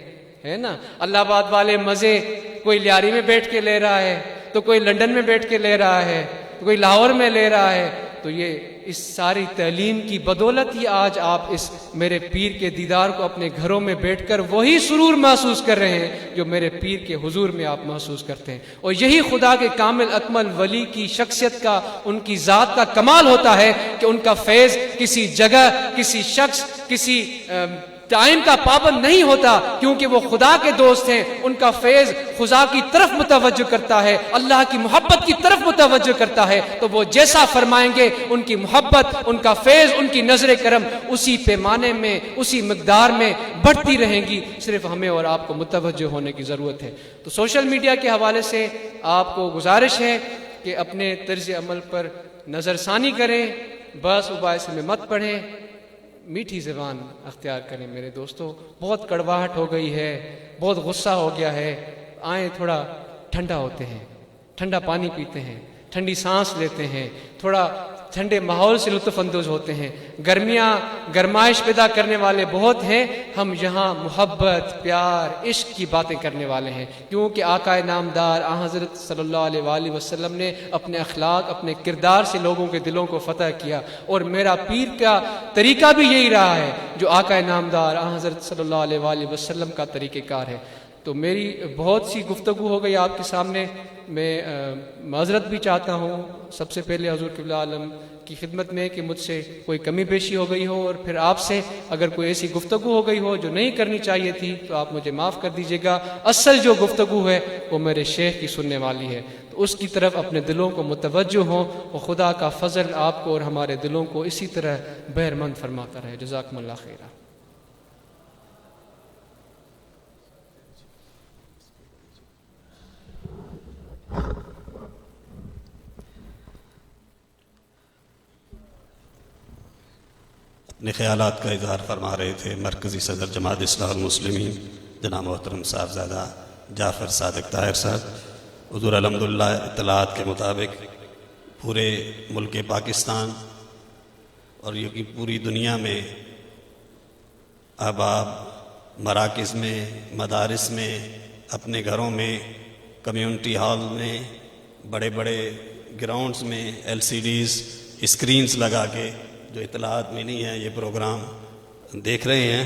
ہے نا، اللہ آباد والے مزے کوئی لیاری میں بیٹھ کے لے رہا ہے، تو کوئی لندن میں بیٹھ کے لے رہا ہے، تو کوئی لاہور میں لے رہا ہے، تو یہ اس ساری تعلیم کی بدولت ہی آج آپ اس میرے پیر کے دیدار کو اپنے گھروں میں بیٹھ کر وہی سرور محسوس کر رہے ہیں جو میرے پیر کے حضور میں آپ محسوس کرتے ہیں۔ اور یہی خدا کے کامل اکمل ولی کی شخصیت کا، ان کی ذات کا کمال ہوتا ہے کہ ان کا فیض کسی جگہ، کسی شخص، کسی ٹائم کا پابند نہیں ہوتا، کیونکہ وہ خدا کے دوست ہیں۔ ان کا فیض خدا کی طرف متوجہ کرتا ہے، اللہ کی محبت کی طرف متوجہ کرتا ہے، تو وہ جیسا فرمائیں گے ان کی محبت، ان کا فیض، ان کی نظر کرم اسی پیمانے میں، اسی مقدار میں بڑھتی رہیں گی۔ صرف ہمیں اور آپ کو متوجہ ہونے کی ضرورت ہے۔ تو سوشل میڈیا کے حوالے سے آپ کو گزارش ہے کہ اپنے طرز عمل پر نظر ثانی کریں، بحث مباحثے میں مت پڑھیں، میٹھی زبان اختیار کریں۔ میرے دوستو، بہت کڑواہٹ ہو گئی ہے، بہت غصہ ہو گیا ہے، آئیں تھوڑا ٹھنڈا ہوتے ہیں، ٹھنڈا پانی پیتے ہیں، ٹھنڈی سانس لیتے ہیں، تھوڑا ٹھنڈے ماحول سے لطف اندوز ہوتے ہیں۔ گرمیاں گرمائش پیدا کرنے والے بہت ہیں، ہم یہاں محبت، پیار، عشق کی باتیں کرنے والے ہیں، کیونکہ آقا نامدار حضرت صلی اللہ علیہ وآلہ وسلم نے اپنے اخلاق، اپنے کردار سے لوگوں کے دلوں کو فتح کیا، اور میرا پیر کا طریقہ بھی یہی رہا ہے جو آقا نامدار حضرت صلی اللہ علیہ وآلہ وسلم کا طریقہ کار ہے۔ تو میری بہت سی گفتگو ہو گئی آپ کے سامنے، میں معذرت بھی چاہتا ہوں۔ سب سے پہلے حضور قبلہ عالم کی خدمت میں کہ مجھ سے کوئی کمی بیشی ہو گئی ہو، اور پھر آپ سے اگر کوئی ایسی گفتگو ہو گئی ہو جو نہیں کرنی چاہیے تھی تو آپ مجھے معاف کر دیجیے گا۔ اصل جو گفتگو ہے وہ میرے شیخ کی سننے والی ہے، تو اس کی طرف اپنے دلوں کو متوجہ ہوں، اور خدا کا فضل آپ کو اور ہمارے دلوں کو اسی طرح بہرمند فرماتا رہے۔ جزاکم اللہ خیرہ۔ اپنے خیالات کا اظہار فرما رہے تھے مرکزی صدر جماعت اصلاح المسلمین جناب محترم صاحبزادہ جعفر صادق طاہر صاحب۔ حضور الحمدللہ اطلاعات کے مطابق پورے ملک پاکستان اور یہ کہ پوری دنیا میں احباب مراکز میں، مدارس میں، اپنے گھروں میں، کمیونٹی ہال میں، بڑے بڑے گراؤنڈز میں LCDs اسکرینز لگا کے جو اطلاعات ملی ہیں یہ پروگرام دیکھ رہے ہیں،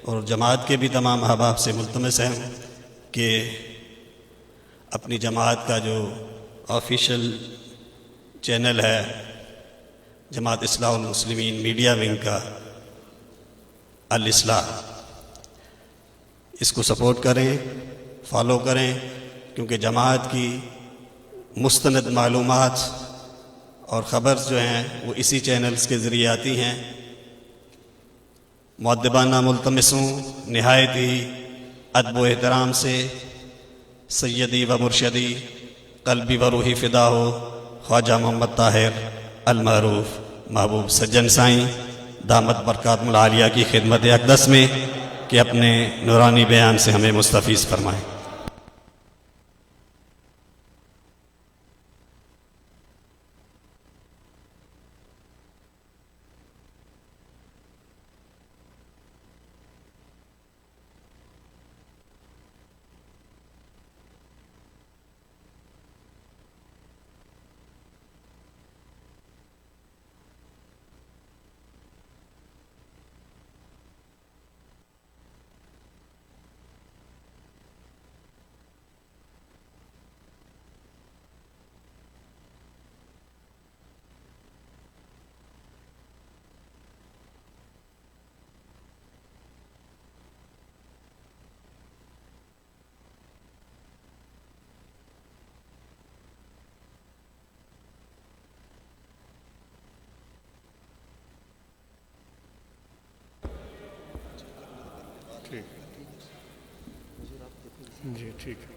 اور جماعت کے بھی تمام احباب سے ملتمس ہیں کہ اپنی جماعت کا جو آفیشیل چینل ہے جماعت اصلاح المسلمین میڈیا ونگ کا الاصلاح، اس کو سپورٹ کریں، فالو کریں، کیونکہ جماعت کی مستند معلومات اور خبر جو ہیں وہ اسی چینلز کے ذریعے آتی ہیں۔ مؤدبانہ ملتمس ہوں نہایت ہی ادب و احترام سے سیدی و مرشدی قلبی و روحی فدا ہو خواجہ محمد طاہر المعروف محبوب سجن سائیں دامت برکاتہم العالیہ کی خدمت اقدس میں کہ اپنے نورانی بیان سے ہمیں مستفیض فرمائیں۔ جی ٹھیک ہے۔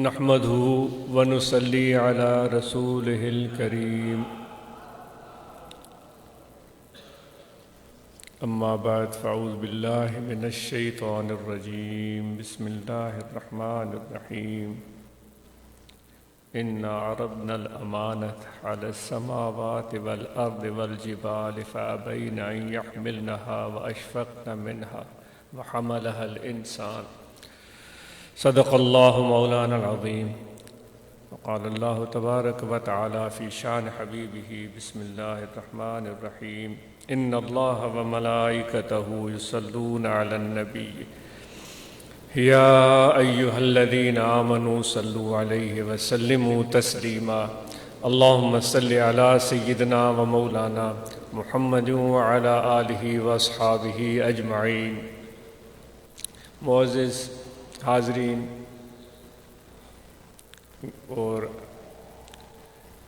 نحمده ونصلي على رسوله الكريم أما بعد فأعوذ بالله من الشيطان الرجيم بسم الله الرحمن الرحيم إنا عرضنا الأمانة على السماوات والأرض والجبال فأبين أن يحملنها وأشفقن منها وحملها الإنسان صدق الله مولانا العظيم وقال الله تبارك وتعالى في شان حبيبه بسم الله الرحمن الرحيم إن الله وملائكته يصلون على النبي يا أيها الذين آمنوا صلوا عليه وسلموا تسليما اللهم صل على سيدنا ومولانا محمد وعلى آله وأصحابه أجمعين۔ معزز حاضرین اور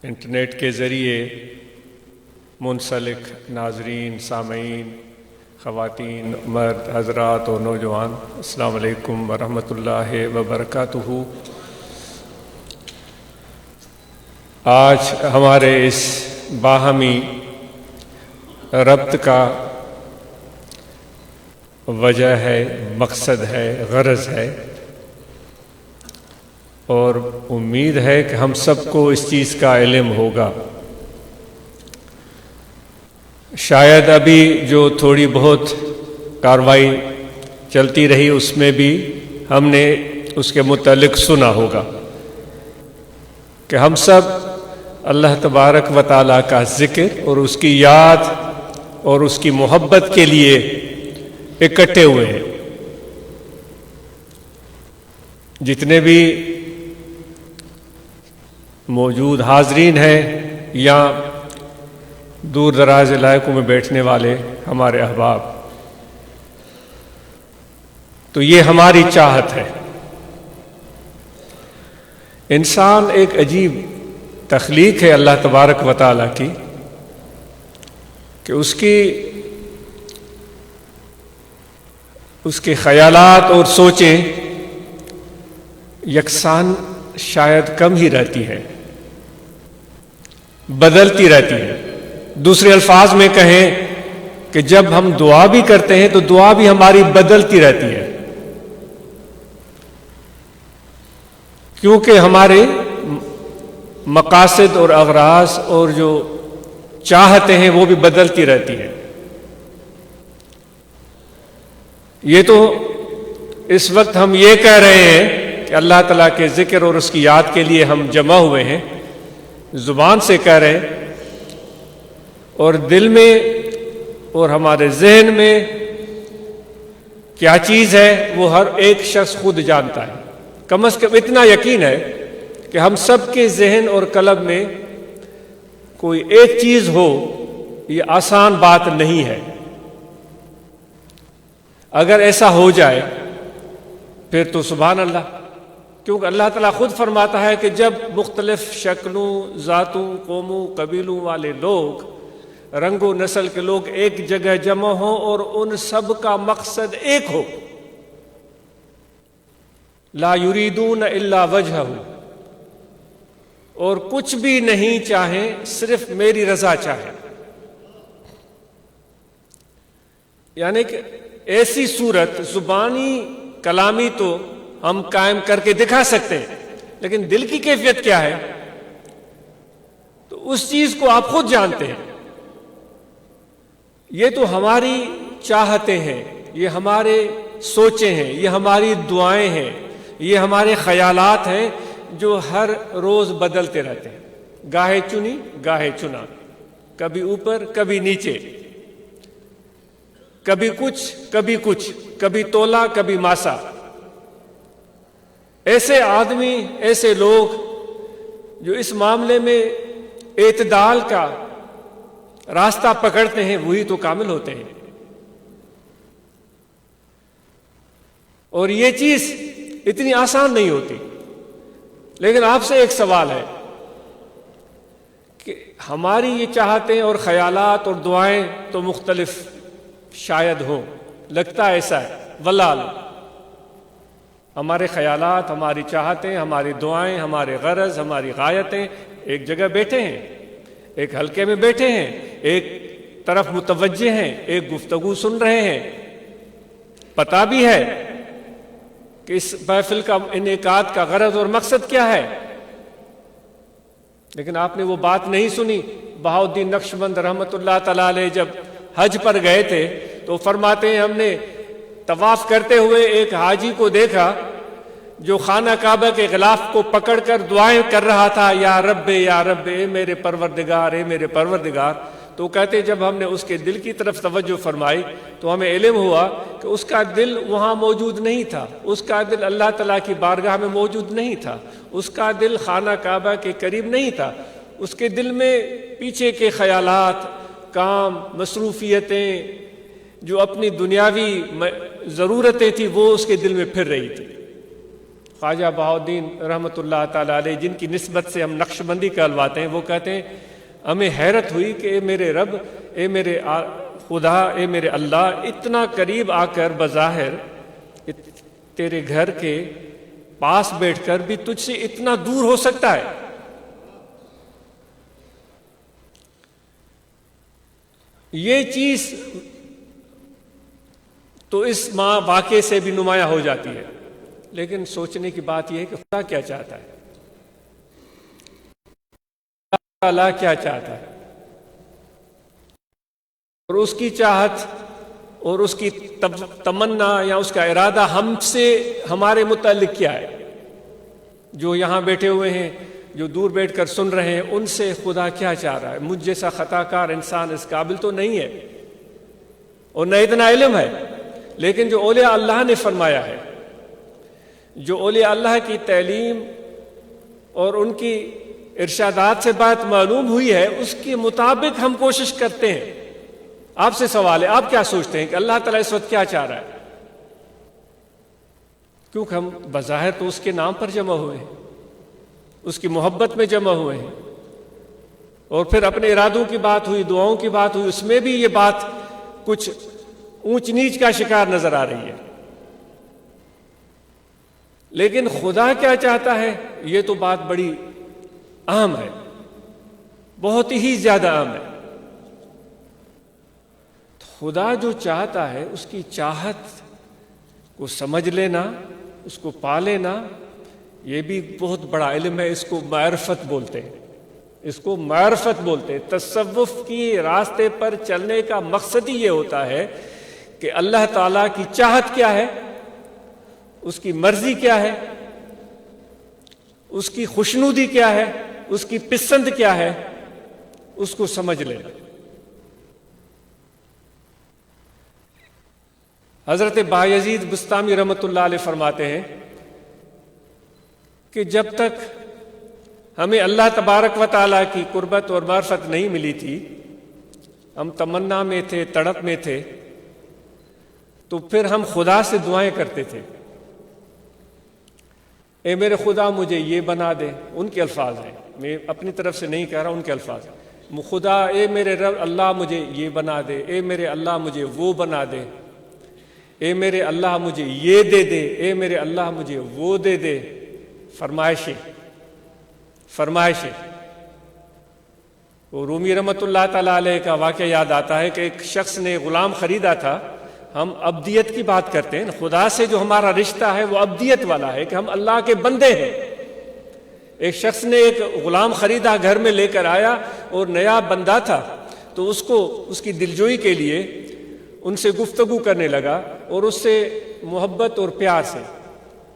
انٹرنیٹ کے ذریعے منسلک ناظرین، سامعین، خواتین، مرد، حضرات اور نوجوان، السلام علیکم ورحمۃ اللہ وبرکاتہ۔ آج ہمارے اس باہمی ربط کا وجہ ہے، مقصد ہے، غرض ہے، اور امید ہے کہ ہم سب کو اس چیز کا علم ہوگا۔ شاید ابھی جو تھوڑی بہت کارروائی چلتی رہی اس میں بھی ہم نے اس کے متعلق سنا ہوگا کہ ہم سب اللہ تبارک و تعالیٰ کا ذکر اور اس کی یاد اور اس کی محبت کے لیے اکٹھے ہوئے ہیں۔ جتنے بھی موجود حاضرین ہیں یا دور دراز علاقوں میں بیٹھنے والے ہمارے احباب، تو یہ ہماری چاہت ہے۔ انسان ایک عجیب تخلیق ہے اللہ تبارک و تعالیٰ کی کہ اس کے خیالات اور سوچیں یکساں شاید کم ہی رہتی ہے، بدلتی رہتی ہے۔ دوسرے الفاظ میں کہیں کہ جب ہم دعا بھی کرتے ہیں تو دعا بھی ہماری بدلتی رہتی ہے، کیونکہ ہمارے مقاصد اور اغراض اور جو چاہتے ہیں وہ بھی بدلتی رہتی ہیں۔ یہ تو اس وقت ہم یہ کہہ رہے ہیں کہ اللہ تعالیٰ کے ذکر اور اس کی یاد کے لیے ہم جمع ہوئے ہیں، زبان سے کہہ رہے ہیں، اور دل میں اور ہمارے ذہن میں کیا چیز ہے وہ ہر ایک شخص خود جانتا ہے۔ کم از کم اتنا یقین ہے کہ ہم سب کے ذہن اور قلب میں کوئی ایک چیز ہو، یہ آسان بات نہیں ہے۔ اگر ایسا ہو جائے پھر تو سبحان اللہ، کیونکہ اللہ تعالیٰ خود فرماتا ہے کہ جب مختلف شکلوں، ذاتوں، قوموں، قبیلوں والے لوگ، رنگ و نسل کے لوگ ایک جگہ جمع ہوں اور ان سب کا مقصد ایک ہو، لا یریدون الا وجہہ، اور کچھ بھی نہیں چاہیں، صرف میری رضا چاہیں، یعنی کہ ایسی صورت زبانی کلامی تو ہم قائم کر کے دکھا سکتے ہیں، لیکن دل کی کیفیت کیا ہے تو اس چیز کو آپ خود جانتے ہیں۔ یہ تو ہماری چاہتے ہیں، یہ ہمارے سوچیں ہیں، یہ ہماری دعائیں ہیں، یہ ہمارے خیالات ہیں جو ہر روز بدلتے رہتے ہیں، گاہے چنی گاہے چنا، کبھی اوپر کبھی نیچے، کبھی کچھ، کبھی تولا کبھی ماسا۔ ایسے آدمی، ایسے لوگ جو اس معاملے میں اعتدال کا راستہ پکڑتے ہیں وہی تو کامل ہوتے ہیں۔ اور یہ چیز اتنی آسان نہیں ہوتی، لیکن آپ سے ایک سوال ہے کہ ہماری یہ چاہتیں اور خیالات اور دعائیں تو مختلف شاید ہوں، لگتا ایسا ہے، واللہ عالم، ہمارے خیالات، ہماری چاہتیں، ہماری دعائیں، ہمارے غرض، ہماری غایتیں ایک جگہ بیٹھے ہیں، ایک حلقے میں بیٹھے ہیں، ایک طرف متوجہ ہیں، ایک گفتگو سن رہے ہیں، پتہ بھی ہے کہ اس محفل کا انعقاد کا غرض اور مقصد کیا ہے، لیکن آپ نے وہ بات نہیں سنی۔ بہاؤالدین نقشبند رحمۃ اللہ تعالیٰ علیہ جب حج پر گئے تھے تو فرماتے ہیں ہم نے طواف کرتے ہوئے ایک حاجی کو دیکھا جو خانہ کعبہ کے غلاف کو پکڑ کر دعائیں کر رہا تھا، یا رب اے میرے پروردگار، اے میرے پروردگار۔ تو کہتے جب ہم نے اس کے دل کی طرف توجہ فرمائی تو ہمیں علم ہوا کہ اس کا دل وہاں موجود نہیں تھا، اس کا دل اللہ تعالیٰ کی بارگاہ میں موجود نہیں تھا، اس کا دل خانہ کعبہ کے قریب نہیں تھا، اس کے دل میں پیچھے کے خیالات، کام، مصروفیتیں، جو اپنی دنیاوی ضرورتیں تھیں وہ اس کے دل میں پھر رہی تھی۔ خواجہ بہاؤالدین رحمۃ اللہ تعالیٰ علیہ، جن کی نسبت سے ہم نقشبندی کہلواتے ہیں، وہ کہتے ہیں ہمیں حیرت ہوئی کہ اے میرے رب، اے میرے خدا اے میرے اللہ اتنا قریب آ کر بظاہر تیرے گھر کے پاس بیٹھ کر بھی تجھ سے اتنا دور ہو سکتا ہے؟ یہ چیز تو اس واقعے سے بھی نمایاں ہو جاتی ہے، لیکن سوچنے کی بات یہ ہے کہ خدا کیا چاہتا ہے، اللہ کیا چاہتا ہے، اور اس کی چاہت اور اس کی تمنا یا اس کا ارادہ ہم سے ہمارے متعلق کیا ہے؟ جو یہاں بیٹھے ہوئے ہیں، جو دور بیٹھ کر سن رہے ہیں، ان سے خدا کیا چاہ رہا ہے؟ مجھ جیسا خطا کار انسان اس قابل تو نہیں ہے اور نہ اتنا علم ہے، لیکن جو اولیاء اللہ نے فرمایا ہے، جو اولیاء اللہ کی تعلیم اور ان کی ارشادات سے بات معلوم ہوئی ہے، اس کے مطابق ہم کوشش کرتے ہیں۔ آپ سے سوال ہے، آپ کیا سوچتے ہیں کہ اللہ تعالیٰ اس وقت کیا چاہ رہا ہے؟ کیونکہ ہم بظاہر تو اس کے نام پر جمع ہوئے ہیں، اس کی محبت میں جمع ہوئے ہیں، اور پھر اپنے ارادوں کی بات ہوئی، دعاؤں کی بات ہوئی، اس میں بھی یہ بات کچھ اونچ نیچ کا شکار نظر آ رہی ہے۔ لیکن خدا کیا چاہتا ہے، یہ تو بات بڑی اہم ہے، بہت ہی زیادہ اہم ہے۔ خدا جو چاہتا ہے اس کی چاہت کو سمجھ لینا، اس کو پا لینا، یہ بھی بہت بڑا علم ہے۔ اس کو معرفت بولتے ہیں، اس کو معرفت بولتے ہیں۔ تصوف کی راستے پر چلنے کا مقصد ہی یہ ہوتا ہے کہ اللہ تعالیٰ کی چاہت کیا ہے، اس کی مرضی کیا ہے، اس کی خوشنودی کیا ہے، اس کی پسند کیا ہے، اس کو سمجھ لینا۔ حضرت بایزید بستامی رحمۃ اللہ علیہ فرماتے ہیں کہ جب تک ہمیں اللہ تبارک و تعالیٰ کی قربت اور معرفت نہیں ملی تھی، ہم تمنا میں تھے، تڑپ میں تھے، تو پھر ہم خدا سے دعائیں کرتے تھے، اے میرے خدا مجھے یہ بنا دے۔ ان کے الفاظ ہیں، میں اپنی طرف سے نہیں کہہ رہا، ان کے الفاظ ہیں۔ خدا اے میرے رب اللہ مجھے یہ بنا دے، اے میرے اللہ مجھے وہ بنا دے، اے میرے اللہ مجھے یہ دے دے، اے میرے اللہ مجھے وہ دے دے۔ فرمائشیں۔ وہ رومی رحمۃ اللہ تعالیٰ علیہ کا واقعہ یاد آتا ہے کہ ایک شخص نے غلام خریدا تھا۔ ہم ابدیت کی بات کرتے ہیں، خدا سے جو ہمارا رشتہ ہے وہ ابدیت والا ہے کہ ہم اللہ کے بندے ہیں۔ ایک شخص نے ایک غلام خریدا، گھر میں لے کر آیا، اور نیا بندہ تھا تو اس کو اس کی دلجوئی کے لیے ان سے گفتگو کرنے لگا اور اس سے محبت اور پیار سے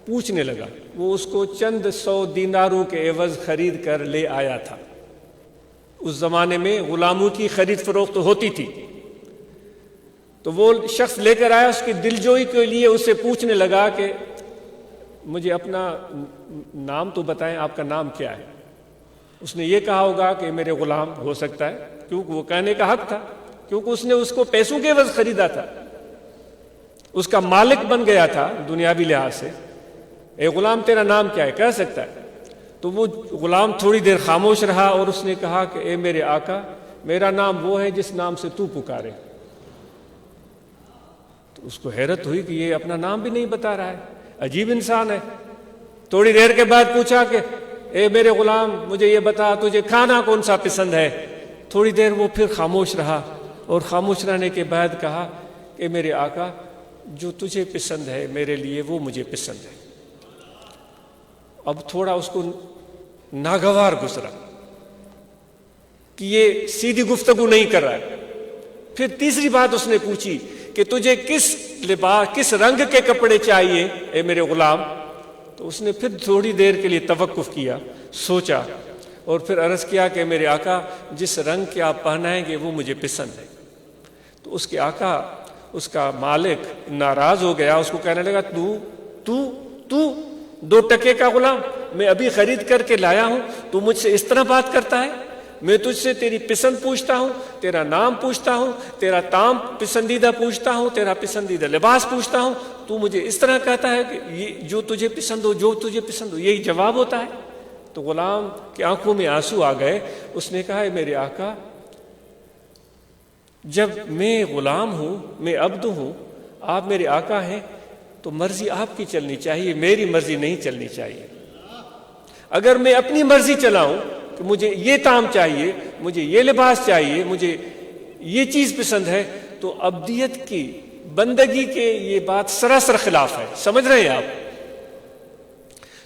پوچھنے لگا۔ وہ اس کو چند 100 دیناروں کے عوض خرید کر لے آیا تھا۔ اس زمانے میں غلاموں کی خرید فروخت ہوتی تھی، تو وہ شخص لے کر آیا، اس کی دلجوئی کے لیے اس سے پوچھنے لگا کہ مجھے اپنا نام تو بتائیں، آپ کا نام کیا ہے؟ اس نے یہ کہا ہوگا کہ میرے غلام ہو سکتا ہے، کیونکہ وہ کہنے کا حق تھا، کیونکہ اس نے اس کو پیسوں کے عوض خریدا تھا، اس کا مالک بن گیا تھا دنیاوی لحاظ سے۔ اے غلام تیرا نام کیا ہے؟ کہہ سکتا ہے۔ تو وہ غلام تھوڑی دیر خاموش رہا اور اس نے کہا کہ اے میرے آقا، میرا نام وہ ہے جس نام سے تو پکارے۔ تو اس کو حیرت ہوئی کہ یہ اپنا نام بھی نہیں بتا رہا ہے، عجیب انسان ہے۔ تھوڑی دیر کے بعد پوچھا کہ اے میرے غلام مجھے یہ بتا تجھے کھانا کون سا پسند ہے؟ تھوڑی دیر وہ پھر خاموش رہا اور خاموش رہنے کے بعد کہا کہ میرے آقا جو تجھے پسند ہے میرے لیے وہ مجھے پسند ہے۔ اب تھوڑا اس کو ناگوار گزرا کہ یہ سیدھی گفتگو نہیں کر رہا ہے۔ پھر تیسری بات اس نے پوچھی کہ تجھے کس لباس کس رنگ کے کپڑے چاہیے اے میرے غلام؟ تو اس نے پھر تھوڑی دیر کے لیے توقف کیا، سوچا، اور پھر عرض کیا کہ میرے آقا جس رنگ کے آپ پہنائیں گے وہ مجھے پسند ہے۔ تو اس کے آقا، اس کا مالک ناراض ہو گیا، اس کو کہنے لگا تو 2 ٹکے کا غلام، میں ابھی خرید کر کے لایا ہوں، تو مجھ سے اس طرح بات کرتا ہے؟ میں تجھ سے تیری پسند پوچھتا ہوں، تیرا نام پوچھتا ہوں، تیرا طعام پسندیدہ پوچھتا ہوں، تیرا پسندیدہ لباس پوچھتا ہوں، تو مجھے اس طرح کہتا ہے کہ یہ جو تجھے پسند ہو، جو تجھے پسند ہو، یہی جواب ہوتا ہے؟ تو غلام کی آنکھوں میں آنسو آ گئے۔ اس نے کہا اے میرے آقا جب میں غلام ہوں، میں عبد ہوں، آپ میرے آقا ہیں، تو مرضی آپ کی چلنی چاہیے، میری مرضی نہیں چلنی چاہیے۔ اگر میں اپنی مرضی چلاؤں کہ مجھے یہ طعام چاہیے، مجھے یہ لباس چاہیے، مجھے یہ چیز پسند ہے، تو عبدیت کی، بندگی کے یہ بات سراسر خلاف ہے۔ سمجھ رہے ہیں آپ؟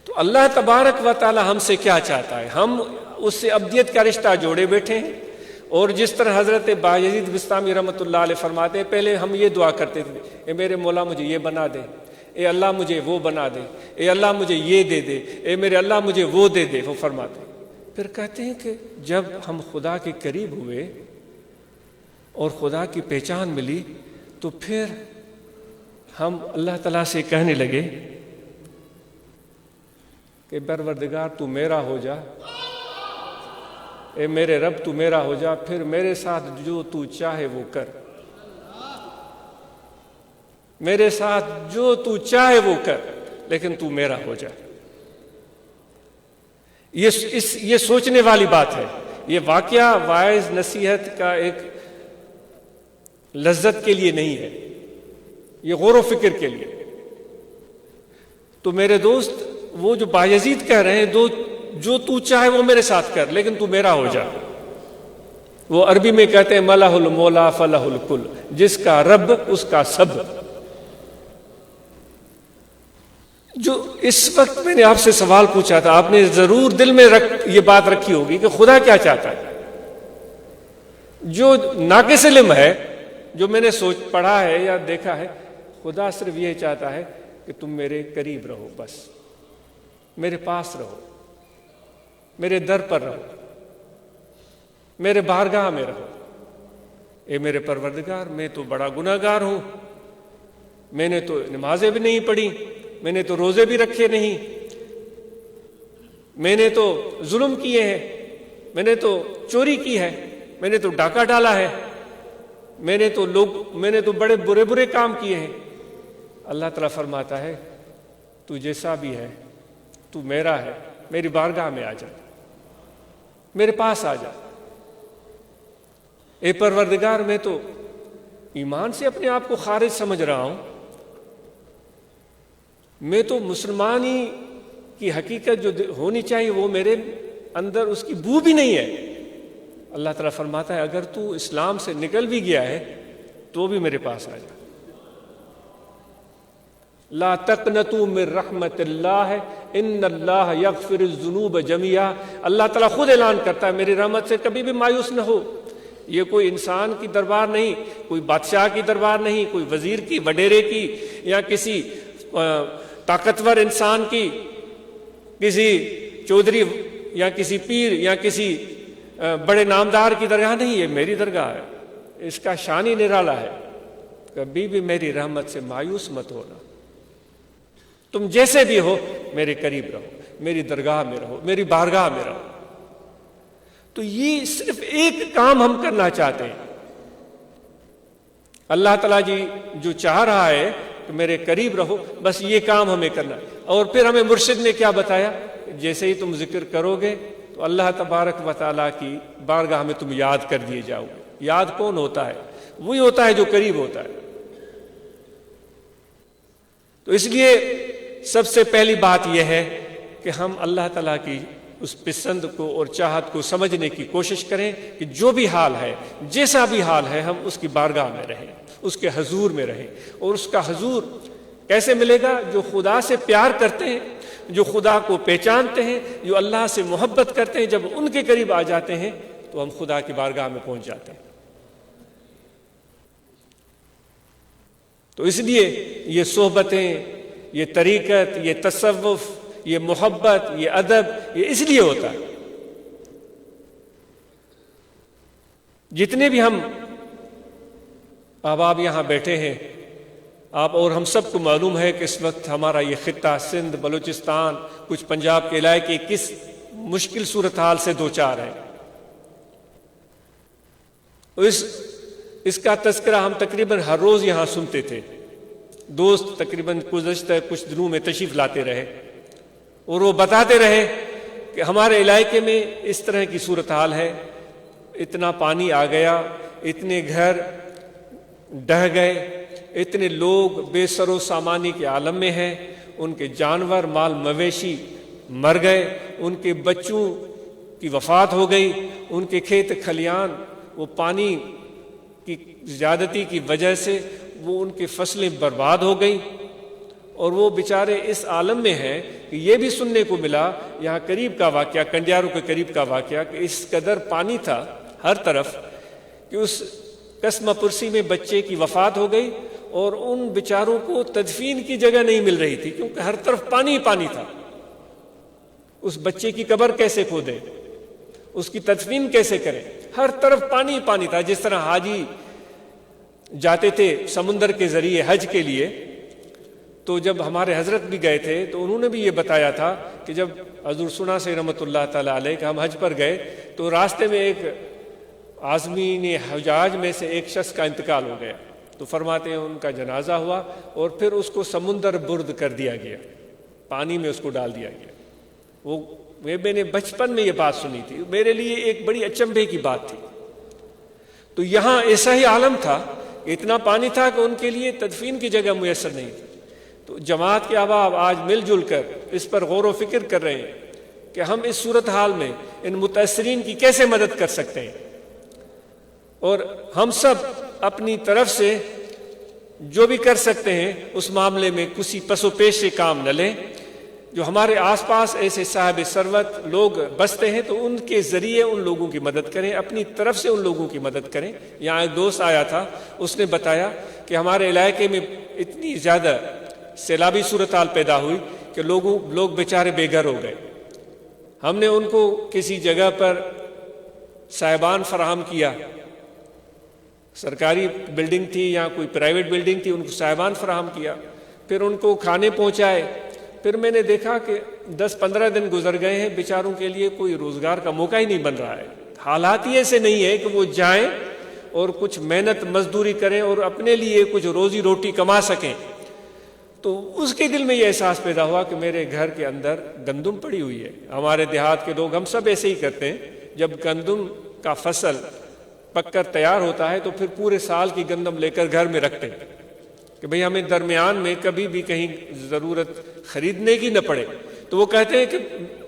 تو اللہ تبارک و تعالی ہم سے کیا چاہتا ہے؟ ہم اس سے عبدیت کا رشتہ جوڑے بیٹھے ہیں، اور جس طرح حضرت بایزید بستامی رحمۃ اللہ علیہ فرماتے ہیں، پہلے ہم یہ دعا کرتے تھے، اے میرے مولا مجھے یہ بنا دے، اے اللہ مجھے وہ بنا دے، اے اللہ مجھے یہ دے دے، اے میرے اللہ مجھے وہ دے دے، وہ فرماتے ہیں۔ پھر کہتے ہیں کہ جب ہم خدا کے قریب ہوئے اور خدا کی پہچان ملی، تو پھر ہم اللہ تعالیٰ سے کہنے لگے کہ پروردگار تو میرا ہو جا، اے میرے رب تو میرا ہو جا، پھر میرے ساتھ جو تو چاہے وہ کر، میرے ساتھ جو تو چاہے وہ کر، لیکن تو میرا ہو جا۔ یہ سوچنے والی بات ہے۔ یہ واقعہ واعظ نصیحت کا ایک لذت کے لیے نہیں ہے، یہ غور و فکر کے لیے۔ تو میرے دوست، وہ جو بایزید کہہ رہے ہیں، جو تو چاہے وہ میرے ساتھ کر، لیکن تو میرا ہو جا، وہ عربی میں کہتے ہیں ملہ المولا فلہ الکل، جس کا رب اس کا سب۔ جو اس وقت میں نے آپ سے سوال پوچھا تھا، آپ نے ضرور دل میں یہ بات رکھی ہوگی کہ خدا کیا چاہتا ہے۔ جو ناقص علم ہے، جو میں نے پڑھا ہے یا دیکھا ہے، خدا صرف یہ چاہتا ہے کہ تم میرے قریب رہو، بس میرے پاس رہو، میرے در پر رہو، میرے بارگاہ میں رہو۔ اے میرے پروردگار، میں تو بڑا گناہگار ہوں، میں نے تو نمازیں بھی نہیں پڑھی، میں نے تو روزے بھی رکھے نہیں، میں نے تو ظلم کیے ہیں، میں نے تو چوری کی ہے، میں نے تو ڈاکہ ڈالا ہے، میں نے تو بڑے برے کام کیے ہیں۔ اللہ تعالیٰ فرماتا ہے تو جیسا بھی ہے، تو میرا ہے، میری بارگاہ میں آ جا، میرے پاس آ جا۔ اے پروردگار، میں تو ایمان سے اپنے آپ کو خارج سمجھ رہا ہوں، میں تو مسلمانی کی حقیقت جو ہونی چاہیے وہ میرے اندر اس کی بو بھی نہیں ہے۔ اللہ تعالیٰ فرماتا ہے اگر تو اسلام سے نکل بھی گیا ہے تو بھی میرے پاس آ جا۔ لا تقنطوا من رحمت اللہ ان اللہ یغفر الذنوب جميعا۔ اللہ تعالیٰ خود اعلان کرتا ہے میری رحمت سے کبھی بھی مایوس نہ ہو۔ یہ کوئی انسان کی دربار نہیں، کوئی بادشاہ کی دربار نہیں، کوئی وزیر کی، وڈیرے کی، یا کسی طاقتور انسان کی، کسی چودھری یا کسی پیر یا کسی بڑے نامدار کی درگاہ نہیں، یہ میری درگاہ ہے، اس کا شان ہی نرالا ہے۔ کبھی بھی میری رحمت سے مایوس مت ہونا، تم جیسے بھی ہو میرے قریب رہو، میری درگاہ میں رہو، میری بارگاہ میں رہو۔ تو یہ صرف ایک کام ہم کرنا چاہتے ہیں۔ اللہ تعالیٰ جی جو چاہ رہا ہے کہ میرے قریب رہو، بس یہ کام ہمیں کرنا ہے۔ اور پھر ہمیں مرشد نے کیا بتایا؟ جیسے ہی تم ذکر کرو گے تو اللہ تبارک و تعالیٰ کی بارگاہ میں تم یاد کر دیے جاؤ گے۔ یاد کون ہوتا ہے؟ وہی ہوتا ہے جو قریب ہوتا ہے۔ تو اس لیے سب سے پہلی بات یہ ہے کہ ہم اللہ تعالیٰ کی اس پسند کو اور چاہت کو سمجھنے کی کوشش کریں کہ جو بھی حال ہے، جیسا بھی حال ہے، ہم اس کی بارگاہ میں رہیں، اس کے حضور میں رہیں۔ اور اس کا حضور کیسے ملے گا؟ جو خدا سے پیار کرتے ہیں، جو خدا کو پہچانتے ہیں، جو اللہ سے محبت کرتے ہیں، جب ان کے قریب آ جاتے ہیں تو ہم خدا کی بارگاہ میں پہنچ جاتے ہیں۔ تو اس لیے یہ صحبتیں، یہ طریقت، یہ تصوف، یہ محبت، یہ ادب، یہ اس لیے ہوتا ہے۔ جتنے بھی ہم احباب یہاں بیٹھے ہیں، آپ اور ہم سب کو معلوم ہے کہ اس وقت ہمارا یہ خطہ سندھ، بلوچستان، کچھ پنجاب کے علاقے کس مشکل صورتحال سے دوچار ہے۔ اس کا تذکرہ ہم تقریباً ہر روز یہاں سنتے تھے۔ دوست تقریباً گزشتہ کچھ دنوں میں تشریف لاتے رہے اور وہ بتاتے رہے کہ ہمارے علاقے میں اس طرح کی صورتحال ہے، اتنا پانی آ گیا، اتنے گھر ڈہ گئے، اتنے لوگ بے سر و سامانی کے عالم میں ہیں، ان کے جانور مال مویشی مر گئے، ان کے بچوں کی وفات ہو گئی، ان کے کھیت کھلیان وہ پانی کی زیادتی کی وجہ سے وہ ان کی فصلیں برباد ہو گئیں، اور وہ بیچارے اس عالم میں ہیں کہ یہ بھی سننے کو ملا یہاں قریب کا واقعہ، کنڈیارو کے قریب کا واقعہ، کہ اس قدر پانی تھا ہر طرف کہ اس قسمہ پرسی میں بچے کی وفات ہو گئی، اور ان بیچاروں کو تدفین کی جگہ نہیں مل رہی تھی کیونکہ ہر طرف پانی ہی پانی تھا۔ اس بچے کی قبر کیسے کھودے، اس کی تدفین کیسے کریں، ہر طرف پانی ہی پانی تھا۔ جس طرح حاجی جاتے تھے سمندر کے ذریعے حج کے لیے، تو جب ہمارے حضرت بھی گئے تھے تو انہوں نے بھی یہ بتایا تھا کہ جب حضور سنا سے رحمۃ اللہ تعالیٰ علیہ کہ ہم حج پر گئے تو راستے میں ایک عازمین حجاج میں سے ایک شخص کا انتقال ہو گیا، تو فرماتے ہیں ان کا جنازہ ہوا اور پھر اس کو سمندر برد کر دیا گیا، پانی میں اس کو ڈال دیا گیا۔ میں نے بچپن میں یہ بات سنی تھی، میرے لیے ایک بڑی اچنبھے کی بات تھی۔ تو یہاں ایسا ہی عالم تھا، اتنا پانی تھا کہ ان کے لیے تدفین کی جگہ میسر نہیں تھی۔ تو جماعت کے احباب آج مل جل کر اس پر غور و فکر کر رہے ہیں کہ ہم اس صورتحال میں ان متاثرین کی کیسے مدد کر سکتے ہیں، اور ہم سب اپنی طرف سے جو بھی کر سکتے ہیں اس معاملے میں کسی پس و پیش سے کام نہ لیں۔ جو ہمارے آس پاس ایسے صاحب ثروت لوگ بستے ہیں تو ان کے ذریعے ان لوگوں کی مدد کریں، اپنی طرف سے ان لوگوں کی مدد کریں۔ یہاں ایک دوست آیا تھا، اس نے بتایا کہ ہمارے علاقے میں اتنی زیادہ سیلابی صورتحال پیدا ہوئی کہ لوگ بیچارے بے گھر ہو گئے۔ ہم نے ان کو کسی جگہ پر صاحبان فراہم کیا، سرکاری بلڈنگ تھی یا کوئی پرائیویٹ بلڈنگ تھی، ان کو صاحبان فراہم کیا، پھر ان کو کھانے پہنچائے۔ پھر میں نے دیکھا کہ 10-15 دن گزر گئے ہیں، بیچاروں کے لیے کوئی روزگار کا موقع ہی نہیں بن رہا ہے۔ حالات ہی ایسے نہیں ہے کہ وہ جائیں اور کچھ محنت مزدوری کریں اور اپنے لیے کچھ روزی روٹی کما سکیں۔ تو اس کے دل میں یہ احساس پیدا ہوا کہ میرے گھر کے اندر گندم پڑی ہوئی ہے۔ ہمارے دیہات کے لوگ ہم سب ایسے ہی کرتے ہیں، جب گندم کا فصل پک کر تیار ہوتا ہے تو پھر پورے سال کی گندم لے کر گھر میں رکھتے ہیں کہ بھئی ہمیں درمیان میں کبھی بھی کہیں ضرورت خریدنے کی نہ پڑے۔ تو وہ کہتے ہیں کہ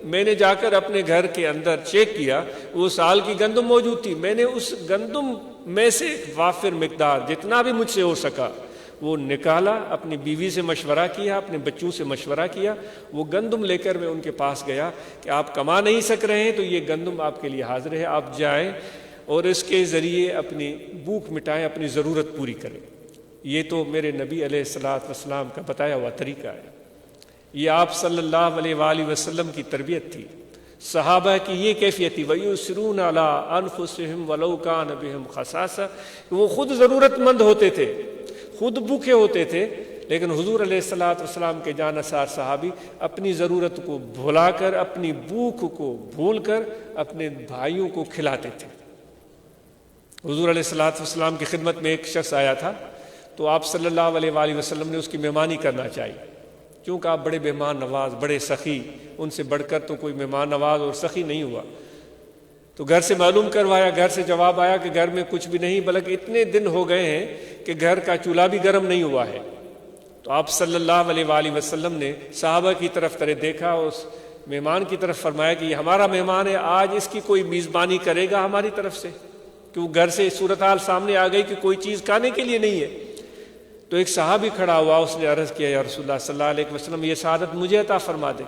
میں نے جا کر اپنے گھر کے اندر چیک کیا، وہ سال کی گندم موجود تھی۔ میں نے اس گندم میں سے وافر مقدار جتنا بھی مجھ سے ہو سکا وہ نکالا، اپنی بیوی سے مشورہ کیا، اپنے بچوں سے مشورہ کیا، وہ گندم لے کر میں ان کے پاس گیا کہ آپ کما نہیں سک رہے ہیں تو یہ گندم آپ کے لیے حاضر ہے، آپ جائیں اور اس کے ذریعے اپنی بھوک مٹائیں، اپنی ضرورت پوری کریں۔ یہ تو میرے نبی علیہ الصلوۃ والسلام کا بتایا ہوا طریقہ ہے، یہ آپ صلی اللہ علیہ وآلہ وسلم کی تربیت تھی۔ صحابہ کی یہ کیفیت تھی، وَيُسِرُونَ عَلَىٰ أَنفُسِهِمْ وَلَوْ كَانَ بِهِمْ خَصَاصَةٌ، وہ خود ضرورت مند ہوتے تھے، خود بھوکے ہوتے تھے، لیکن حضور علیہ الصلوۃ والسلام کے جانثار صحابی اپنی ضرورت کو بھلا کر، اپنی بھوک کو بھول کر اپنے بھائیوں کو کھلاتے تھے۔ حضور علیہ الصلوۃ والسلام کی خدمت میں ایک شخص آیا تھا، تو آپ صلی اللہ علیہ وآلہ وسلم نے اس کی مہمانی کرنا چاہیے، کیونکہ آپ بڑے مہمان نواز، بڑے سخی، ان سے بڑھ کر تو کوئی مہمان نواز اور سخی نہیں ہوا۔ تو گھر سے معلوم کروایا، گھر سے جواب آیا کہ گھر میں کچھ بھی نہیں، بلکہ اتنے دن ہو گئے ہیں کہ گھر کا چولہا بھی گرم نہیں ہوا ہے۔ تو آپ صلی اللہ علیہ وآلہ وسلم نے صحابہ کی طرف دیکھا، اس مہمان کی طرف فرمایا کہ یہ ہمارا مہمان ہے، آج اس کی کوئی میزبانی کرے گا ہماری طرف سے، کیوں گھر سے صورتحال سامنے آ گئی کہ کوئی چیز کھانے کے لیے نہیں ہے۔ تو ایک صحابی کھڑا ہوا، اس نے عرض کیا، یا رسول اللہ صلی اللہ علیہ وسلم یہ سعادت مجھے عطا فرما دے۔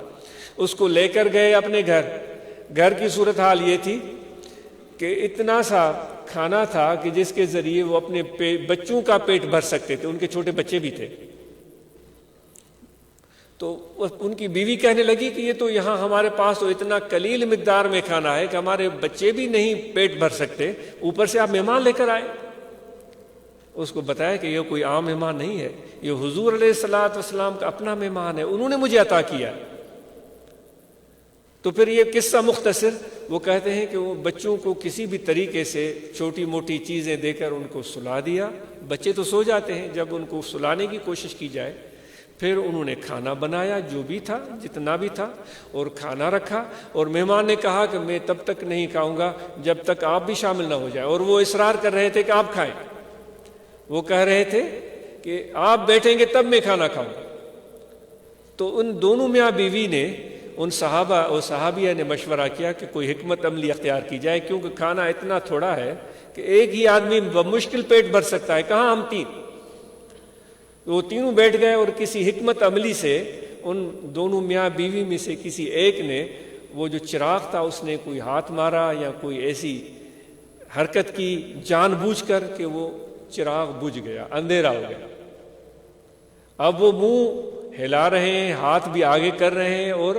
اس کو لے کر گئے اپنے گھر کی صورتحال یہ تھی کہ اتنا سا کھانا تھا کہ جس کے ذریعے وہ اپنے بچوں کا پیٹ بھر سکتے تھے، ان کے چھوٹے بچے بھی تھے۔ تو ان کی بیوی کہنے لگی کہ یہ تو یہاں ہمارے پاس تو اتنا قلیل مقدار میں کھانا ہے کہ ہمارے بچے بھی نہیں پیٹ بھر سکتے، اوپر سے آپ مہمان لے کر آئے۔ اس کو بتایا کہ یہ کوئی عام مہمان نہیں ہے، یہ حضور علیہ الصلوۃ والسلام کا اپنا مہمان ہے، انہوں نے مجھے عطا کیا۔ تو پھر یہ قصہ مختصر، وہ کہتے ہیں کہ وہ بچوں کو کسی بھی طریقے سے چھوٹی موٹی چیزیں دے کر ان کو سلا دیا۔ بچے تو سو جاتے ہیں، جب ان کو سلانے کی کوشش کی جائے پھر انہوں نے کھانا بنایا جو بھی تھا جتنا بھی تھا اور کھانا رکھا، اور مہمان نے کہا کہ میں تب تک نہیں کھاؤں گا جب تک آپ بھی شامل نہ ہو جائے، اور وہ اصرار کر رہے تھے کہ آپ کھائیں، وہ کہہ رہے تھے کہ آپ بیٹھیں گے تب میں کھانا کھاؤں گا۔ تو ان دونوں میاں بیوی نے، ان صحابہ اور صحابیہ نے مشورہ کیا کہ کوئی حکمت عملی اختیار کی جائے، کیونکہ کھانا اتنا تھوڑا ہے کہ ایک ہی آدمی بمشکل پیٹ بھر سکتا ہے، کہاں ہم تین۔ وہ تینوں بیٹھ گئے اور کسی حکمت عملی سے ان دونوں میاں بیوی میں سے کسی ایک نے وہ جو چراغ تھا اس نے کوئی ہاتھ مارا یا کوئی ایسی حرکت کی جان بوجھ کر کہ وہ چراغ بجھ گیا، اندھیرا ہو گیا۔ اب وہ منہ ہلا رہے ہیں، ہاتھ بھی آگے کر رہے ہیں اور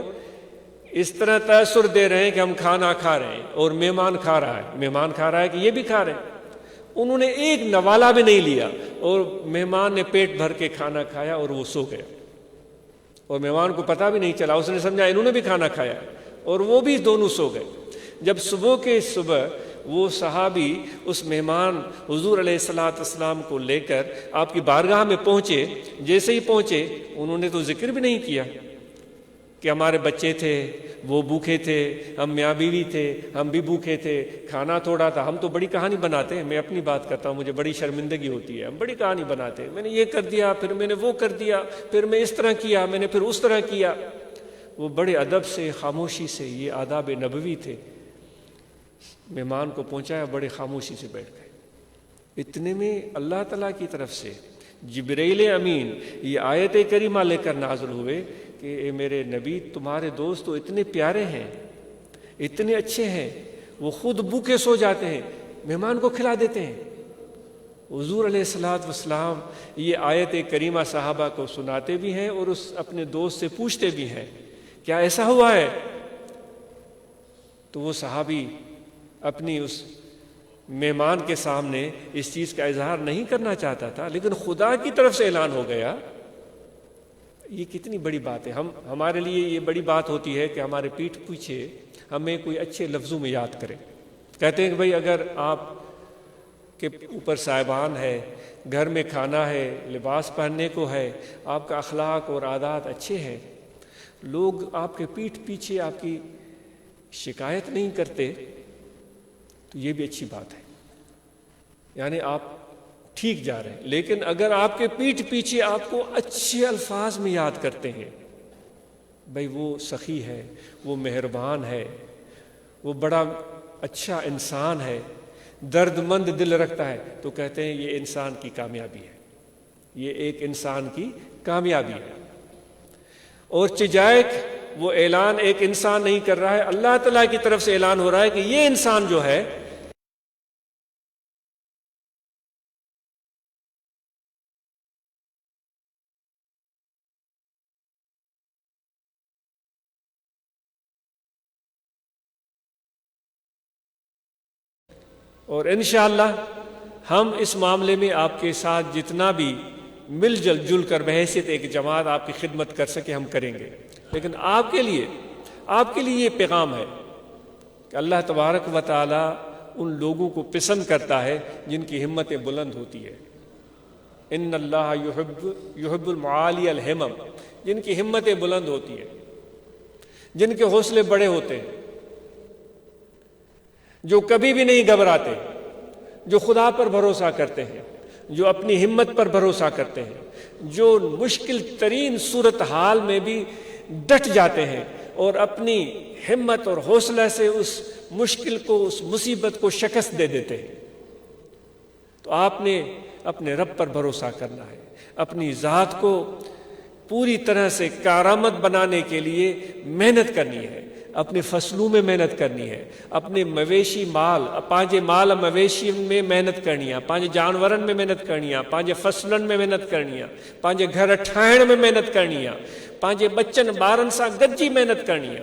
اس طرح تاثر دے رہے ہیں کہ ہم کھانا کھا رہے ہیں اور مہمان کھا رہا ہے کہ یہ بھی کھا رہے ہیں۔ انہوں نے ایک نوالا بھی نہیں لیا اور مہمان نے پیٹ بھر کے کھانا کھایا اور وہ سو گیا، اور مہمان کو پتہ بھی نہیں چلا، اس نے سمجھا انہوں نے بھی کھانا کھایا اور وہ بھی دونوں سو گئے۔ جب صبح کے صبح وہ صحابی اس مہمان حضور علیہ الصلوۃ والسلام کو لے کر آپ کی بارگاہ میں پہنچے، جیسے ہی پہنچے انہوں نے تو ذکر بھی نہیں کیا کہ ہمارے بچے تھے، وہ بھوکے تھے، ہم میاں بیوی تھے، ہم بھی بھوکے تھے، کھانا تھوڑا تھا۔ ہم تو بڑی کہانی بناتے ہیں، میں اپنی بات کرتا ہوں، مجھے بڑی شرمندگی ہوتی ہے، ہم بڑی کہانی بناتے ہیں، میں نے یہ کر دیا، پھر میں نے وہ کر دیا، پھر میں اس طرح کیا، میں نے پھر اس طرح کیا۔ وہ بڑے ادب سے، خاموشی سے، یہ آداب نبوی تھے، مہمان کو پہنچایا، بڑے خاموشی سے بیٹھ گئے۔ اتنے میں اللہ تعالیٰ کی طرف سے جبرائیل امین یہ آیت کریمہ لے کر نازل ہوئے کہ اے میرے نبی، تمہارے دوست تو اتنے پیارے ہیں، اتنے اچھے ہیں، وہ خود بھوکے سو جاتے ہیں، مہمان کو کھلا دیتے ہیں۔ حضور علیہ الصلوۃ والسلام یہ آیت کریمہ صحابہ کو سناتے بھی ہیں اور اس اپنے دوست سے پوچھتے بھی ہیں کیا ایسا ہوا ہے؟ تو وہ صحابی اپنی اس مہمان کے سامنے اس چیز کا اظہار نہیں کرنا چاہتا تھا، لیکن خدا کی طرف سے اعلان ہو گیا۔ یہ کتنی بڑی بات ہے، ہمارے لیے یہ بڑی بات ہوتی ہے کہ ہمارے پیٹھ پیچھے ہمیں کوئی اچھے لفظوں میں یاد کرے۔ کہتے ہیں کہ بھئی اگر آپ کے اوپر صاحبان ہے، گھر میں کھانا ہے، لباس پہننے کو ہے، آپ کا اخلاق اور عادات اچھے ہیں، لوگ آپ کے پیٹھ پیچھے آپ کی شکایت نہیں کرتے، تو یہ بھی اچھی بات ہے، یعنی آپ ٹھیک جا رہے ہیں۔ لیکن اگر آپ کے پیٹھ پیچھے آپ کو اچھے الفاظ میں یاد کرتے ہیں، بھئی وہ سخی ہے، وہ مہربان ہے، وہ بڑا اچھا انسان ہے، درد مند دل رکھتا ہے، تو کہتے ہیں یہ انسان کی کامیابی ہے، یہ ایک انسان کی کامیابی ہے۔ اور چجائک وہ اعلان ایک انسان نہیں کر رہا ہے، اللہ تعالیٰ کی طرف سے اعلان ہو رہا ہے کہ یہ انسان جو ہے اور انشاءاللہ ہم اس معاملے میں آپ کے ساتھ جتنا بھی مل جل کر بحیثیت ایک جماعت آپ کی خدمت کر سکے ہم کریں گے۔ لیکن آپ کے لیے یہ پیغام ہے کہ اللہ تبارک و تعالی ان لوگوں کو پسند کرتا ہے جن کی ہمتیں بلند ہوتی ہے۔ ان اللہ یحب المعالی الہمم، جن کی ہمتیں بلند ہوتی ہے، جن کے حوصلے بڑے ہوتے ہیں، جو کبھی بھی نہیں گھبراتے، جو خدا پر بھروسہ کرتے ہیں، جو اپنی ہمت پر بھروسہ کرتے ہیں، جو مشکل ترین صورتحال میں بھی ڈٹ جاتے ہیں اور اپنی ہمت اور حوصلہ سے اس مشکل کو، اس مصیبت کو شکست دے دیتے ہیں۔ تو آپ نے اپنے رب پر بھروسہ کرنا ہے، اپنی ذات کو پوری طرح سے کارآمد بنانے کے لیے محنت کرنی ہے، اپنے فصلوں میں محنت کرنی ہے، اپنے مویشی مال، پانچے مال مویشی میں محنت کرنی ہے، پانچے جانورن میں محنت کرنی ہے، پانچے فصلن میں محنت کرنی ہے، پانچے گھر ٹھائن میں محنت کرنی ہے، پانچے بچن بارن سا گجی محنت کرنی ہے۔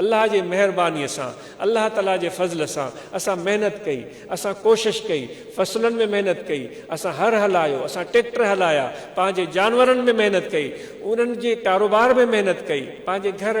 اللہ جے مہربانی سان اللہ تعالیٰ جے فضل سان اساں محنت کئی اساں کوشش کئی فصلن میں محنت کئی اساں ہر ہلایو اساں ٹریکٹر ہلایا پانچے جانورن میں محنت کئی انہن جے کاروبار میں محنت کئی پانچے گھر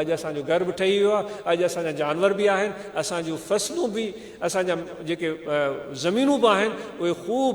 اج اساں جو گھر بھی ٹھئی ویو آ اج اساں جا جانور بھی آہن اساں جو فصلوں بھی اساں جا جے زمینوں بھی آہن وہ خوب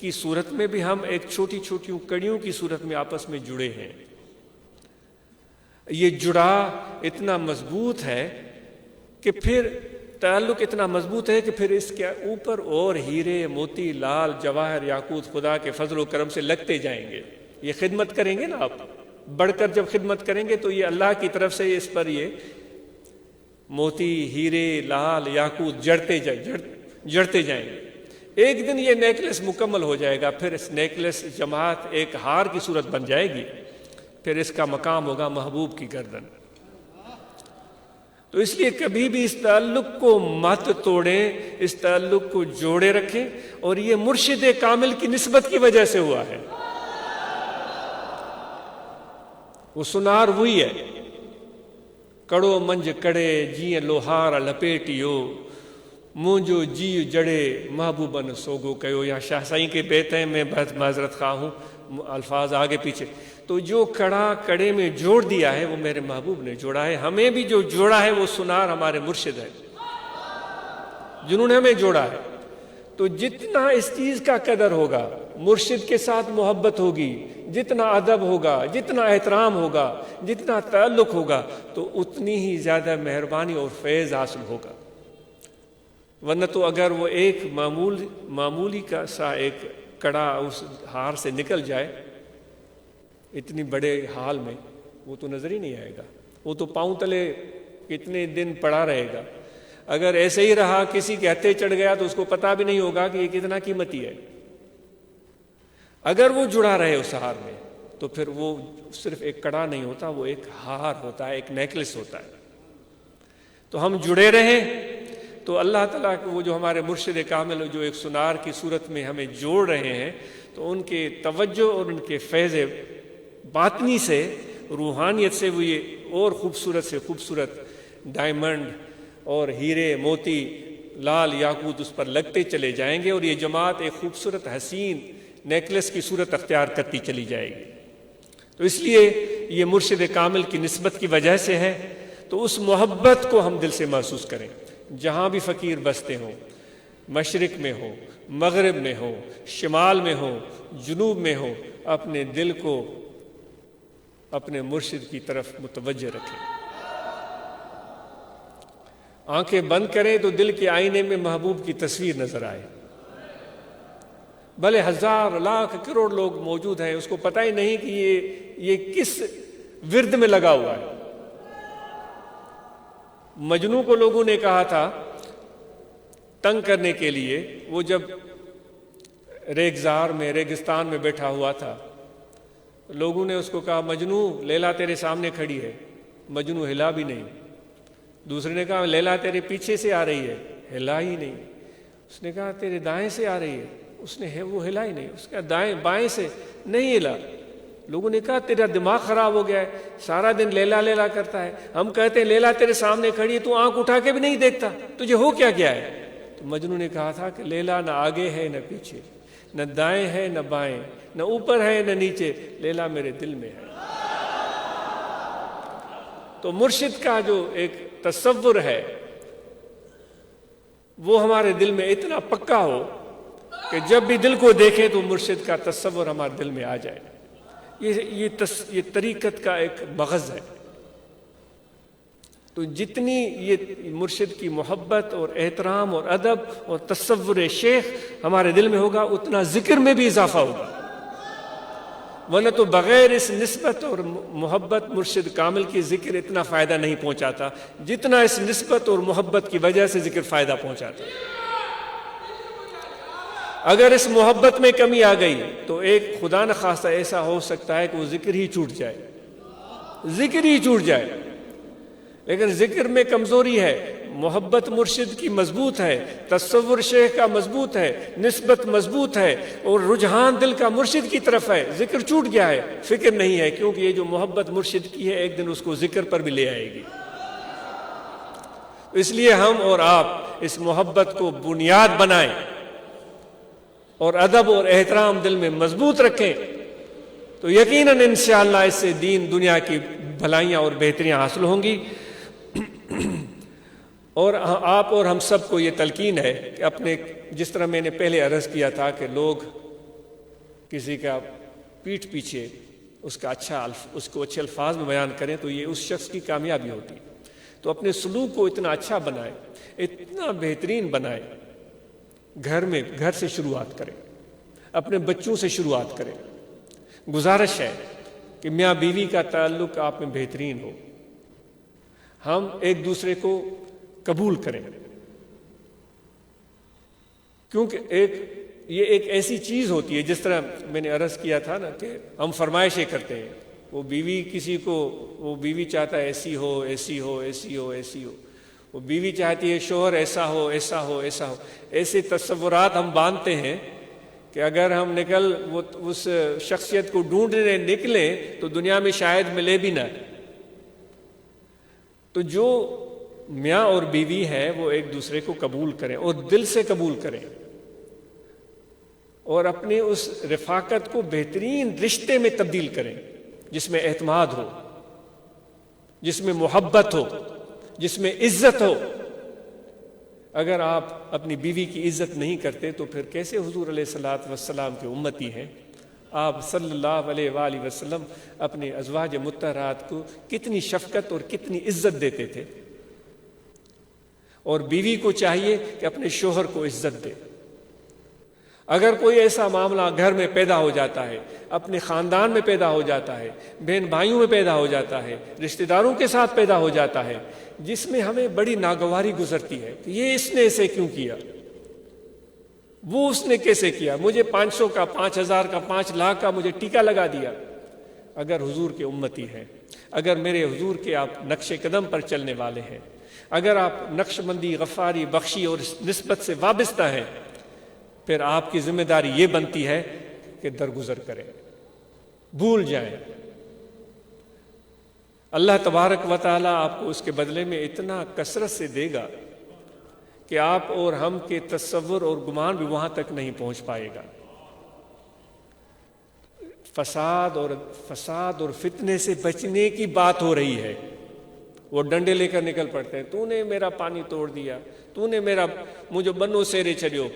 کی صورت میں بھی ہم ایک چھوٹی چھوٹی کڑیوں کی صورت میں آپس میں جڑے ہیں. یہ جڑا اتنا مضبوط ہے کہ پھر تعلق اتنا مضبوط ہے کہ پھر اس کے اوپر اور ہیرے موتی لال جواہر یاقوت خدا کے فضل و کرم سے لگتے جائیں گے. یہ خدمت کریں گے نا آپ بڑھ کر جب خدمت کریں گے تو یہ اللہ کی طرف سے اس پر یہ موتی ہیرے لال یاقوت جڑتے جائیں گے. ایک دن یہ نیکلس مکمل ہو جائے گا, پھر اس نیکلس جماعت ایک ہار کی صورت بن جائے گی, پھر اس کا مقام ہوگا محبوب کی گردن. تو اس لیے کبھی بھی اس تعلق کو مت توڑیں, اس تعلق کو جوڑے رکھیں, اور یہ مرشد کامل کی نسبت کی وجہ سے ہوا ہے. وہ سنار وہی ہے, کڑو منج کڑے جی لوہار لپیٹیو مونجو جی جڑے محبوبن سوگو کہو. یا شاہ سائیں کے بیت ہیں, میں بہت معذرت خواہ ہوں, الفاظ آگے پیچھے. تو جو کڑا کڑے میں جوڑ دیا ہے وہ میرے محبوب نے جوڑا ہے. ہمیں بھی جو جوڑا ہے وہ سنار ہمارے مرشد ہے جنہوں نے ہمیں جوڑا ہے. تو جتنا اس چیز کا قدر ہوگا, مرشد کے ساتھ محبت ہوگی, جتنا ادب ہوگا, جتنا احترام ہوگا, جتنا تعلق ہوگا, تو اتنی ہی زیادہ مہربانی اور فیض حاصل ہوگا. ورنہ تو اگر وہ ایک معمولی کا سا ایک کڑا اس ہار سے نکل جائے اتنی بڑے حال میں, وہ تو نظر ہی نہیں آئے گا, وہ تو پاؤں تلے کتنے دن پڑا رہے گا. اگر ایسے ہی رہا کسی کے ہتھے چڑھ گیا تو اس کو پتہ بھی نہیں ہوگا کہ یہ کتنا قیمتی ہے. اگر وہ جڑا رہے اس ہار میں تو پھر وہ صرف ایک کڑا نہیں ہوتا, وہ ایک ہار ہوتا ہے, ایک نیکلس ہوتا ہے. تو ہم جڑے رہیں تو اللہ تعالیٰ وہ جو ہمارے مرشد کامل جو ایک سنار کی صورت میں ہمیں جوڑ رہے ہیں, تو ان کے توجہ اور ان کے فیض باطنی سے, روحانیت سے وہ یہ اور خوبصورت سے خوبصورت ڈائمنڈ اور ہیرے موتی لال یاقوت اس پر لگتے چلے جائیں گے, اور یہ جماعت ایک خوبصورت حسین نیکلس کی صورت اختیار کرتی چلی جائے گی. تو اس لیے یہ مرشد کامل کی نسبت کی وجہ سے ہے. تو اس محبت کو ہم دل سے محسوس کریں, جہاں بھی فقیر بستے ہوں, مشرق میں ہو, مغرب میں ہو, شمال میں ہو, جنوب میں ہو, اپنے دل کو اپنے مرشد کی طرف متوجہ رکھیں. آنکھیں بند کریں تو دل کے آئینے میں محبوب کی تصویر نظر آئے. بھلے ہزار لاکھ کروڑ لوگ موجود ہیں, اس کو پتہ ہی نہیں کہ یہ کس ورد میں لگا ہوا ہے. مجنوں کو لوگوں نے کہا تھا تنگ کرنے کے لیے, وہ جب ریگزار میں ریگستان میں بیٹھا ہوا تھا, لوگوں نے اس کو کہا مجنوں لیلا تیرے سامنے کھڑی ہے. مجنوں ہلا بھی نہیں. دوسرے نے کہا لیلا تیرے پیچھے سے آ رہی ہے, ہلا ہی نہیں. اس نے کہا تیرے دائیں سے آ رہی ہے, اس نے وہ ہلا ہی نہیں. اس کا دائیں بائیں سے نہیں ہلا. لوگوں نے کہا تیرا دماغ خراب ہو گیا ہے, سارا دن لیلا لیلا کرتا ہے, ہم کہتے ہیں لیلا تیرے سامنے کھڑی ہے, تو آنکھ اٹھا کے بھی نہیں دیکھتا, تجھے ہو کیا گیا ہے. تو مجنوں نے کہا تھا کہ لیلا نہ آگے ہے نہ پیچھے, نہ دائیں ہے نہ بائیں, نہ اوپر ہے نہ نیچے, لیلا میرے دل میں ہے. تو مرشد کا جو ایک تصور ہے وہ ہمارے دل میں اتنا پکا ہو کہ جب بھی دل کو دیکھیں تو مرشد کا تصور ہمارے دل میں آ جائے. یہ طریقت کا ایک مغز ہے. تو جتنی یہ مرشد کی محبت اور احترام اور ادب اور تصور شیخ ہمارے دل میں ہوگا, اتنا ذکر میں بھی اضافہ ہوگا. ورنہ تو بغیر اس نسبت اور محبت مرشد کامل کی ذکر اتنا فائدہ نہیں پہنچاتا جتنا اس نسبت اور محبت کی وجہ سے ذکر فائدہ پہنچاتا. اگر اس محبت میں کمی آ گئی تو ایک خدا نخواستہ ایسا ہو سکتا ہے کہ وہ ذکر ہی چھوٹ جائے, ذکر ہی چھوٹ جائے. لیکن ذکر میں کمزوری ہے, محبت مرشد کی مضبوط ہے, تصور شیخ کا مضبوط ہے, نسبت مضبوط ہے, اور رجحان دل کا مرشد کی طرف ہے. ذکر چھوٹ گیا ہے, فکر نہیں ہے, کیونکہ یہ جو محبت مرشد کی ہے ایک دن اس کو ذکر پر بھی لے آئے گی. اس لیے ہم اور آپ اس محبت کو بنیاد بنائیں اور ادب اور احترام دل میں مضبوط رکھیں, تو یقیناً انشاءاللہ اس سے دین دنیا کی بھلائیاں اور بہتریاں حاصل ہوں گی. اور آپ اور ہم سب کو یہ تلقین ہے کہ اپنے, جس طرح میں نے پہلے عرض کیا تھا کہ لوگ کسی کا پیٹھ پیچھے اس کو اچھے الفاظ میں بیان کریں تو یہ اس شخص کی کامیابی ہوتی ہے. تو اپنے سلوک کو اتنا اچھا بنائیں, اتنا بہترین بنائیں. گھر سے شروعات کریں, اپنے بچوں سے شروعات کریں. گزارش ہے کہ میاں بیوی کا تعلق آپ میں بہترین ہو. ہم ایک دوسرے کو قبول کریں, کیونکہ یہ ایک ایسی چیز ہوتی ہے, جس طرح میں نے عرض کیا تھا نا کہ ہم فرمائشیں کرتے ہیں. وہ بیوی چاہتا ہے ایسی ہو ایسی ہو ایسی ہو ایسی ہو, وہ بیوی چاہتی ہے شوہر ایسا ہو ایسا ہو ایسا ہو. ایسے تصورات ہم باندھتے ہیں کہ اگر ہم اس شخصیت کو ڈھونڈنے نکلیں تو دنیا میں شاید ملے بھی نہ. تو جو میاں اور بیوی ہے وہ ایک دوسرے کو قبول کریں اور دل سے قبول کریں, اور اپنی اس رفاقت کو بہترین رشتے میں تبدیل کریں جس میں اعتماد ہو, جس میں محبت ہو, جس میں عزت ہو. اگر آپ اپنی بیوی کی عزت نہیں کرتے تو پھر کیسے حضور علیہ الصلوۃ والسلام کے امتی ہیں؟ آپ صلی اللہ علیہ وآلہ وسلم اپنے ازواج مطہرات کو کتنی شفقت اور کتنی عزت دیتے تھے, اور بیوی کو چاہیے کہ اپنے شوہر کو عزت دے. اگر کوئی ایسا معاملہ گھر میں پیدا ہو جاتا ہے, اپنے خاندان میں پیدا ہو جاتا ہے, بہن بھائیوں میں پیدا ہو جاتا ہے, رشتہ داروں کے ساتھ پیدا ہو جاتا ہے, جس میں ہمیں بڑی ناگواری گزرتی ہے کہ یہ اس نے ایسے کیوں کیا, وہ اس نے کیسے کیا, مجھے 500 کا 5000 کا 5 لاکھ کا مجھے ٹیکا لگا دیا. اگر حضور کے امتی ہیں, اگر میرے حضور کے آپ نقش قدم پر چلنے والے ہیں, اگر آپ نقش بندی, غفاری, بخشی اور نسبت سے وابستہ ہیں, پھر آپ کی ذمہ داری یہ بنتی ہے کہ درگزر کریں, بھول جائیں. اللہ تبارک و تعالیٰ آپ کو اس کے بدلے میں اتنا کثرت سے دے گا کہ آپ اور ہم کے تصور اور گمان بھی وہاں تک نہیں پہنچ پائے گا. فساد اور فتنے سے بچنے کی بات ہو رہی ہے. وہ ڈنڈے لے کر نکل پڑتے ہیں, تو نے میرا پانی توڑ دیا, تو نے مجھے بنو سیرے چڑھو,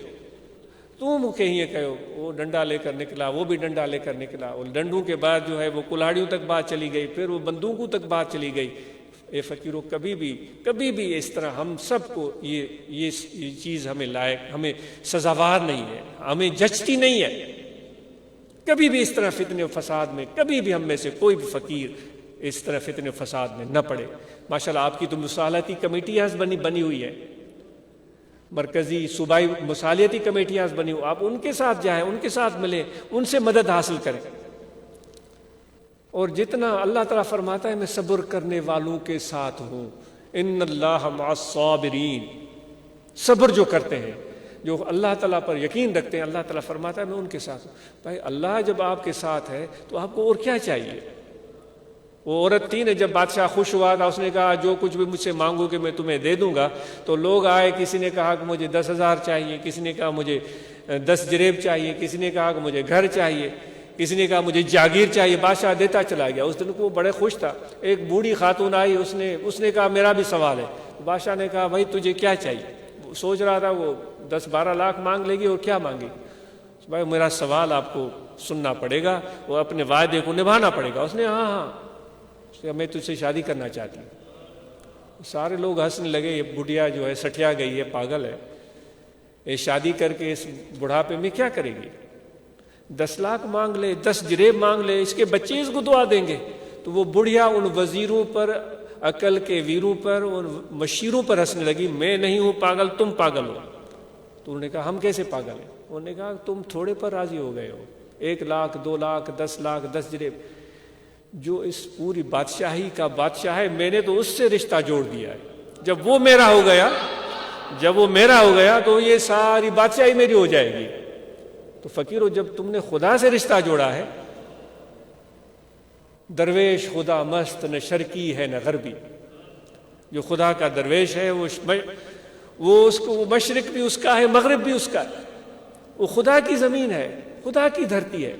تو مکھے ہی کہو. وہ ڈنڈا لے کر نکلا, وہ بھی ڈنڈا لے کر نکلا, اور ڈنڈوں کے بعد جو ہے وہ کلاڑیوں تک بات چلی گئی, پھر وہ بندوقوں تک بات چلی گئی. اے فقیروں, کبھی بھی اس طرح ہم سب کو یہ چیز ہمیں سزاوار نہیں ہے, ہمیں جچتی نہیں ہے. کبھی بھی اس طرح فتنے و فساد میں کبھی بھی ہم میں سے کوئی بھی فقیر اس طرح فتنے و فساد میں نہ پڑے. ماشاءاللہ آپ کی تو مصالحتی کمیٹیاں بنی ہوئی ہے, مرکزی صوبائی مصالحتی کمیٹیاں بنی ہوئی. آپ ان کے ساتھ جائیں, ان کے ساتھ ملیں, ان سے مدد حاصل کریں. اور جتنا اللہ تعالیٰ فرماتا ہے میں صبر کرنے والوں کے ساتھ ہوں, ان اللہ مع الصابرین. صبر جو کرتے ہیں, جو اللہ تعالیٰ پر یقین رکھتے ہیں, اللہ تعالیٰ فرماتا ہے میں ان کے ساتھ ہوں. بھائی اللہ جب آپ کے ساتھ ہے تو آپ کو اور کیا چاہیے؟ وہ عورت تھی نا, جب بادشاہ خوش ہوا تھا, اس نے کہا جو کچھ بھی مجھ سے مانگو کہ میں تمہیں دے دوں گا. تو لوگ آئے, کسی نے کہا کہ مجھے 10,000 چاہیے, کسی نے کہا مجھے 10 جریب چاہیے, کسی نے کہا کہ مجھے گھر چاہیے, کسی نے کہا مجھے جاگیر چاہیے. بادشاہ دیتا چلا گیا. اس دن کو بڑے خوش تھا. ایک بوڑھی خاتون آئی, اس نے کہا میرا بھی سوال ہے. بادشاہ نے کہا بھائی تجھے کیا چاہیے؟ وہ سوچ رہا تھا وہ 10-12 لاکھ مانگ لے گی اور کیا مانگی. بھائی میرا سوال آپ کو سننا پڑے گا, وہ اپنے وعدے کو نبھانا پڑے گا. اس نے ہاں میں تجھ سے شادی کرنا چاہتی ہوں. سارے لوگ ہنسنے لگے, یہ بڑھیا جو ہے سٹیا گئی ہے, پاگل ہے, یہ شادی کر کے اس بڑھاپے میں کیا کرے گی؟ 10 لاکھ مانگ لے, 10 جریب مانگ لے, اس کے بچے اس کو دعا دیں گے. تو وہ بڑھیا ان وزیروں پر, عقل کے ویروں پر, ان مشیروں پر ہنسنے لگی. میں نہیں ہوں پاگل, تم پاگل ہو. تو انہوں نے کہا ہم کیسے پاگل ہیں؟ انہوں نے کہا تم تھوڑے پر راضی ہو گئے ہو, 1 لاکھ 2 لاکھ 10 لاکھ 10 جریب. جو اس پوری بادشاہی کا بادشاہ ہے, میں نے تو اس سے رشتہ جوڑ دیا ہے. جب وہ میرا ہو گیا تو یہ ساری بادشاہی میری ہو جائے گی. تو فقیرو, جب تم نے خدا سے رشتہ جوڑا ہے, درویش خدا مست نہ شرقی ہے نہ غربی. جو خدا کا درویش ہے وہ مشرق بھی اس کا ہے, مغرب بھی اس کا ہے. وہ خدا کی زمین ہے, خدا کی دھرتی ہے.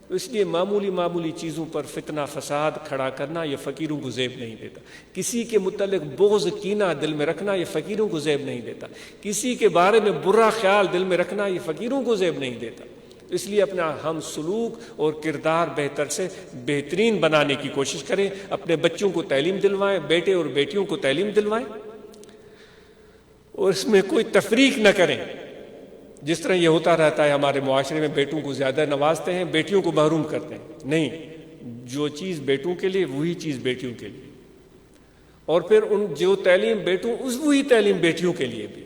تو اس لیے معمولی چیزوں پر فتنہ فساد کھڑا کرنا یہ فقیروں کو زیب نہیں دیتا. کسی کے متعلق بغض کینہ دل میں رکھنا یہ فقیروں کو زیب نہیں دیتا. کسی کے بارے میں برا خیال دل میں رکھنا یہ فقیروں کو زیب نہیں دیتا. اس لیے اپنا ہم سلوک اور کردار بہتر سے بہترین بنانے کی کوشش کریں. اپنے بچوں کو تعلیم دلوائیں, بیٹے اور بیٹیوں کو تعلیم دلوائیں, اور اس میں کوئی تفریق نہ کریں. جس طرح یہ ہوتا رہتا ہے ہمارے معاشرے میں, بیٹوں کو زیادہ نوازتے ہیں, بیٹیوں کو محروم کرتے ہیں. نہیں, جو چیز بیٹوں کے لیے وہی چیز بیٹیوں کے لیے, اور پھر ان جو تعلیم بیٹوں وہی تعلیم بیٹیوں کے لیے بھی.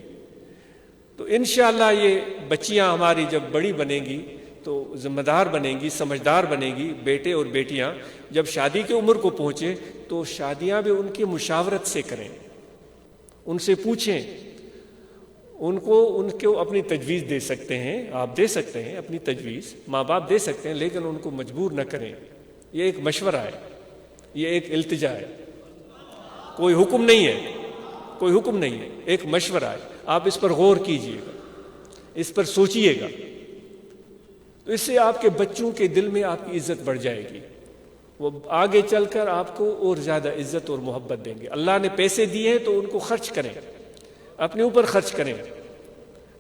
تو انشاءاللہ یہ بچیاں ہماری جب بڑی بنیں گی تو ذمہ دار بنیں گی, سمجھدار بنیں گی. بیٹے اور بیٹیاں جب شادی کی عمر کو پہنچے تو شادیاں بھی ان کی مشاورت سے کریں, ان سے پوچھیں. ان کو اپنی تجویز دے سکتے ہیں, آپ دے سکتے ہیں اپنی تجویز, ماں باپ دے سکتے ہیں, لیکن ان کو مجبور نہ کریں. یہ ایک مشورہ ہے, یہ ایک التجا ہے, کوئی حکم نہیں ہے, کوئی حکم نہیں ہے, ایک مشورہ ہے. آپ اس پر غور کیجئے گا, اس پر سوچئے گا, تو اس سے آپ کے بچوں کے دل میں آپ کی عزت بڑھ جائے گی. وہ آگے چل کر آپ کو اور زیادہ عزت اور محبت دیں گے. اللہ نے پیسے دیے ہیں تو ان کو خرچ کریں, اپنے اوپر خرچ کریں,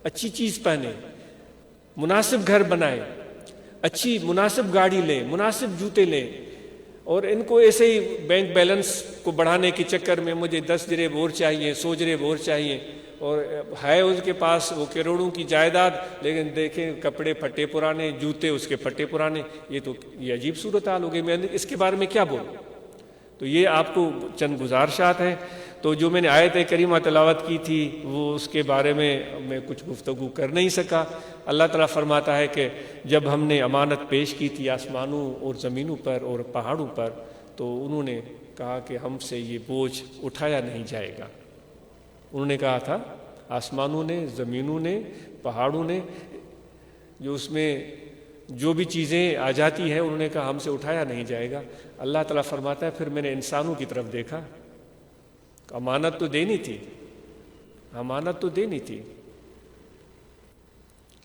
اچھی چیز پہنیں, مناسب گھر بنائیں, اچھی مناسب گاڑی لیں, مناسب جوتے لیں. اور ان کو ایسے ہی بینک بیلنس کو بڑھانے کے چکر میں مجھے 10 جریب اور چاہیے, 100 جریب اور چاہیے, اور ہے اس کے پاس وہ کروڑوں کی جائیداد, لیکن دیکھیں کپڑے پھٹے پرانے, جوتے اس کے پھٹے پرانے. یہ عجیب صورتحال ہو گئی. میں اس کے بارے میں کیا بولوں؟ تو یہ آپ کو چند گزارشات ہیں. تو جو میں نے آیت کریمہ تلاوت کی تھی وہ اس کے بارے میں کچھ گفتگو کر نہیں سکا. اللہ تعالیٰ فرماتا ہے کہ جب ہم نے امانت پیش کی تھی آسمانوں اور زمینوں پر اور پہاڑوں پر, تو انہوں نے کہا کہ ہم سے یہ بوجھ اٹھایا نہیں جائے گا. انہوں نے کہا تھا, آسمانوں نے, زمینوں نے, پہاڑوں نے, جو اس میں جو بھی چیزیں آ جاتی ہیں, انہوں نے کہا ہم سے اٹھایا نہیں جائے گا. اللہ تعالیٰ فرماتا ہے پھر میں نے انسانوں کی طرف دیکھا, امانت تو دینی تھی, امانت تو دینی تھی,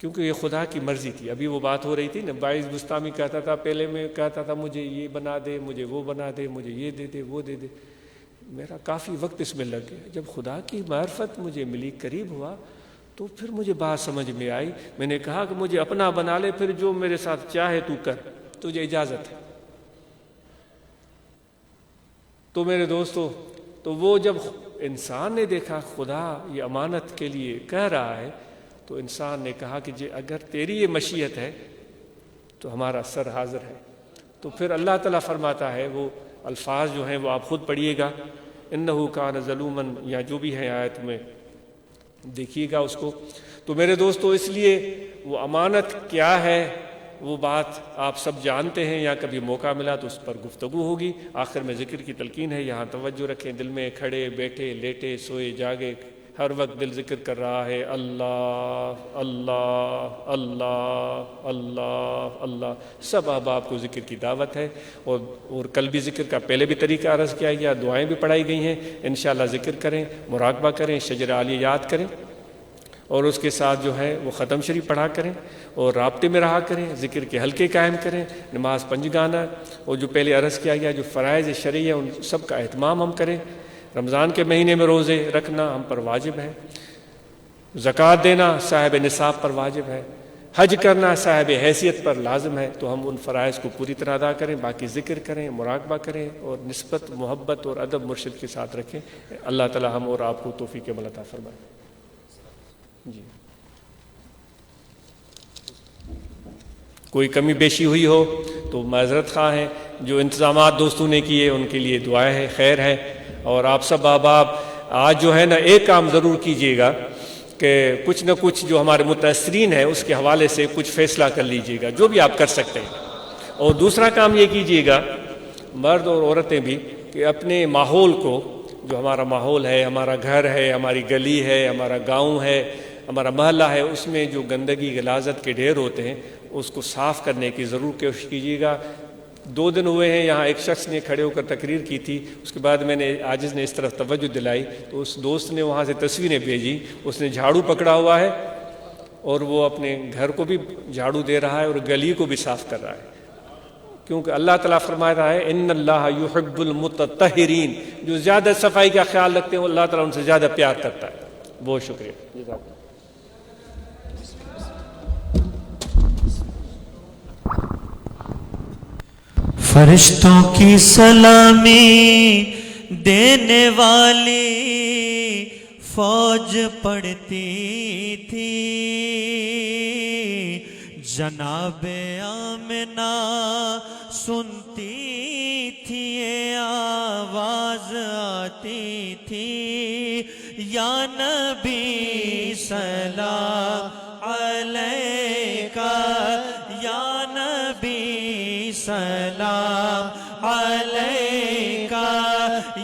کیونکہ یہ خدا کی مرضی تھی. ابھی وہ بات ہو رہی تھی نا, باعث بستامی کہتا تھا, پہلے میں کہتا تھا مجھے یہ بنا دے, مجھے وہ بنا دے, مجھے یہ دے دے, وہ دے دے. میرا کافی وقت اس میں لگ گیا. جب خدا کی معرفت مجھے ملی, قریب ہوا, تو پھر مجھے بات سمجھ میں آئی. میں نے کہا کہ مجھے اپنا بنا لے, پھر جو میرے ساتھ چاہے تو کر, تجھے اجازت ہے. تو میرے دوستو, تو وہ جب انسان نے دیکھا خدا یہ امانت کے لیے کہہ رہا ہے, تو انسان نے کہا کہ اگر تیری یہ مشیت ہے تو ہمارا سر حاضر ہے. تو پھر اللہ تعالیٰ فرماتا ہے, وہ الفاظ جو ہیں وہ آپ خود پڑھیے گا, انہو کان ظلومن, یا جو بھی ہے آیت میں دیکھیے گا اس کو. تو میرے دوستو, اس لیے وہ امانت کیا ہے وہ بات آپ سب جانتے ہیں, یا کبھی موقع ملا تو اس پر گفتگو ہوگی. آخر میں ذکر کی تلقین ہے, یہاں توجہ رکھیں. دل میں کھڑے بیٹھے لیٹے سوئے جاگے ہر وقت دل ذکر کر رہا ہے, اللہ اللہ اللہ اللہ اللہ. سب احباب کو ذکر کی دعوت ہے, اور کل بھی ذکر کا پہلے بھی طریقہ عرض کیا گیا, دعائیں بھی پڑھائی گئی ہیں. انشاءاللہ ذکر کریں, مراقبہ کریں, شجر عالیہ یاد کریں, اور اس کے ساتھ جو ہے وہ ختم شریف پڑھا کریں, اور رابطے میں رہا کریں, ذکر کے حلقے قائم کریں, نماز 5 گانا, اور جو پہلے عرض کیا گیا جو فرائض شرعی ہیں ان سب کا اہتمام ہم کریں. رمضان کے مہینے میں روزے رکھنا ہم پر واجب ہے, زکوٰۃ دینا صاحب نصاب پر واجب ہے, حج کرنا صاحب حیثیت پر لازم ہے. تو ہم ان فرائض کو پوری طرح ادا کریں, باقی ذکر کریں, مراقبہ کریں, اور نسبت محبت اور ادب مرشد کے ساتھ رکھیں. اللہ تعالی ہم اور آپ کو توفیق عمل عطا فرمائے. جی, کوئی کمی بیشی ہوئی ہو تو معذرت خواہ ہیں. جو انتظامات دوستوں نے کیے ان کے لیے دعائیں ہیں, خیر ہے. اور آپ سب احباب آج جو ہے نا ایک کام ضرور کیجئے گا کہ کچھ نہ کچھ جو ہمارے متاثرین ہیں اس کے حوالے سے کچھ فیصلہ کر لیجئے گا, جو بھی آپ کر سکتے ہیں. اور دوسرا کام یہ کیجئے گا, مرد اور عورتیں بھی, کہ اپنے ماحول کو, جو ہمارا ماحول ہے, ہمارا گھر ہے, ہماری گلی ہے, ہمارا گاؤں ہے, ہمارا محلہ ہے, اس میں جو گندگی غلاظت کے ڈھیر ہوتے ہیں اس کو صاف کرنے کی ضرور کوشش کیجیے گا. 2 دن ہوئے ہیں, یہاں ایک شخص نے کھڑے ہو کر تقریر کی تھی, اس کے بعد میں نے عاجز نے اس طرف توجہ دلائی تو اس دوست نے وہاں سے تصویریں بھیجی. اس نے جھاڑو پکڑا ہوا ہے اور وہ اپنے گھر کو بھی جھاڑو دے رہا ہے اور گلی کو بھی صاف کر رہا ہے, کیونکہ اللہ تعالیٰ فرما رہا ہے ان اللہ یحب المتطہرین, جو زیادہ صفائی کا خیال رکھتے ہیں اللہ تعالیٰ ان سے زیادہ پیار کرتا ہے. بہت شکریہ. فرشتوں کی سلامی دینے والی فوج پڑتی تھی، جناب آمنہ سنتی تھی، یہ آواز آتی تھی، یا نبی سلام علیکہ، یا نبی سلام علیکہ،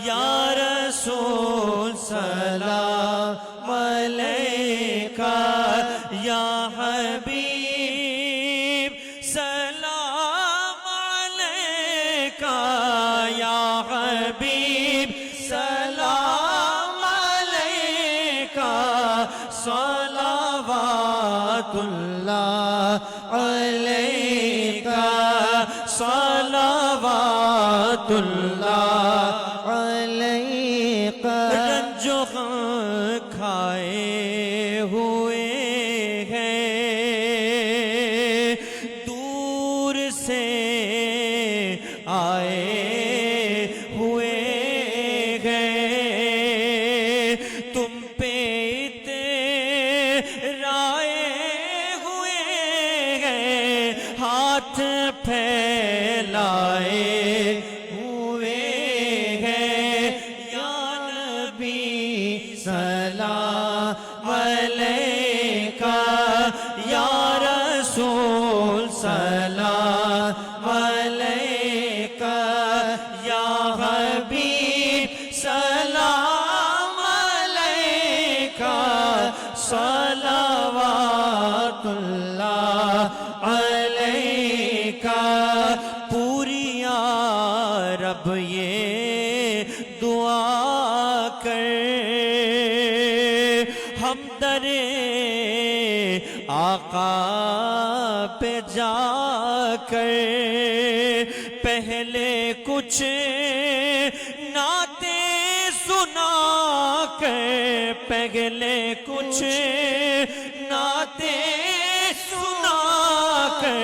یا رسول سلام علیکہ، یا حبیب سلام علیکہ، یا حبیب سلام علیکہ، صلوات اللہ علیکہ، صلوات اللہ علیکہ۔ رنج و غم کھائے ہوئے ہیں، دور سے آئے ہوئے ہیں، تم پہ اترائے ہوئے ہیں، ہاتھ پھیلائے ہوئے ہیں، یا نبی سلام علیکہ، یا رسول سلام علیکہ، یا حبیب سلام علیکہ، صلوات اللہ علیکہ۔ پوری یا رب یہ دعا کر، ہم در آقا پہ جا کر پہلے کچھ نعتیں سنا کر، پہلے کچھ نعتیں سنا کر،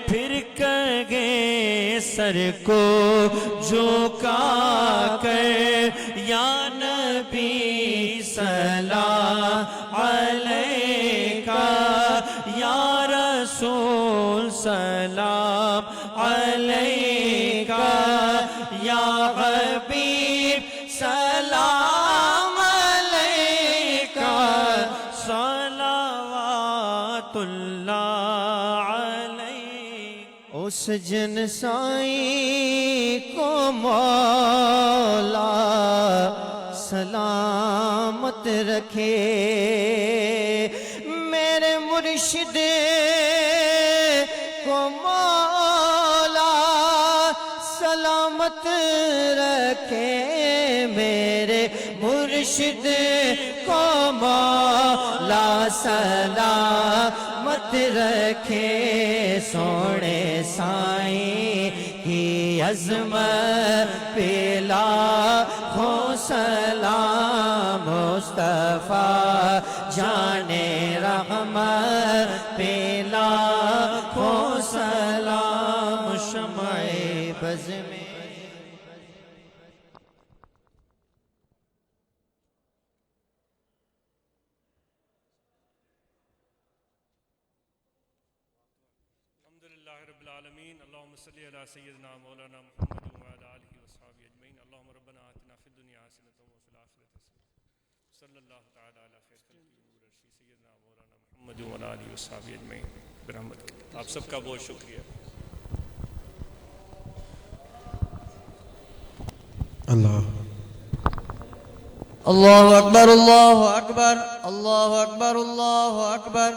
پھر کہے سر کو جھکا کر، یا نبی سلام علیکہ، یا رسول سلام علیکہ، یا حبیب سلام علیکہ، صلوات اللہ علیکہ۔ اس جن سائیں کو مولا سلامت رکھے، میرے مرشد کو مولا سلامت رکھے، میرے مرشد کو مولا سلامت رکھے، سونے سائیں کی عظمت پہ لاکھوں سلام، مصطفیٰ جانے رحمت پہ لاکھوں سلام، شمع بز میں الحمدللہ رب العالمین، اللہم صلی علی سیدنا مولانا محمد وعلی آلہ وصحبہ اجمعین، اللہم ربنا آتنا فی الدنیا حسنۃ وفی الآخرۃ حسنۃ، صلی اللہ تعالی علی خیر خلقہ نور عرشی سیدنا مولانا محمد وعلی آلہ وصحبہ اجمعین برحمتک۔ آپ سب کا بہت شکریہ۔ اللہ اللہ اکبر، اللہ اکبر، اللہ اکبر، اللہ اکبر،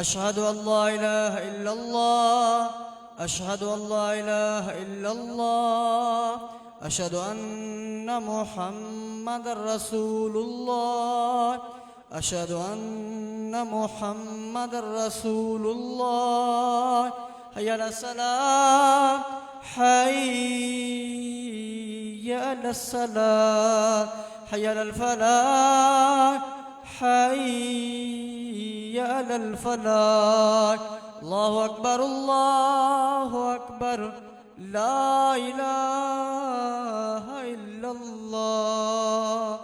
اشہد ان لا الہ الا اللہ، اشہد ان لا الہ الا اللہ، اشہد ان محمد رسول اللہ، اشہد ان محمد رسول اللہ، حی علی الصلاۃ، حی علی الصلاۃ، حی علی الفلاح، حی علی الفلاح۔ اللہ اکبر، اللہ اکبر، لا إله إلا الله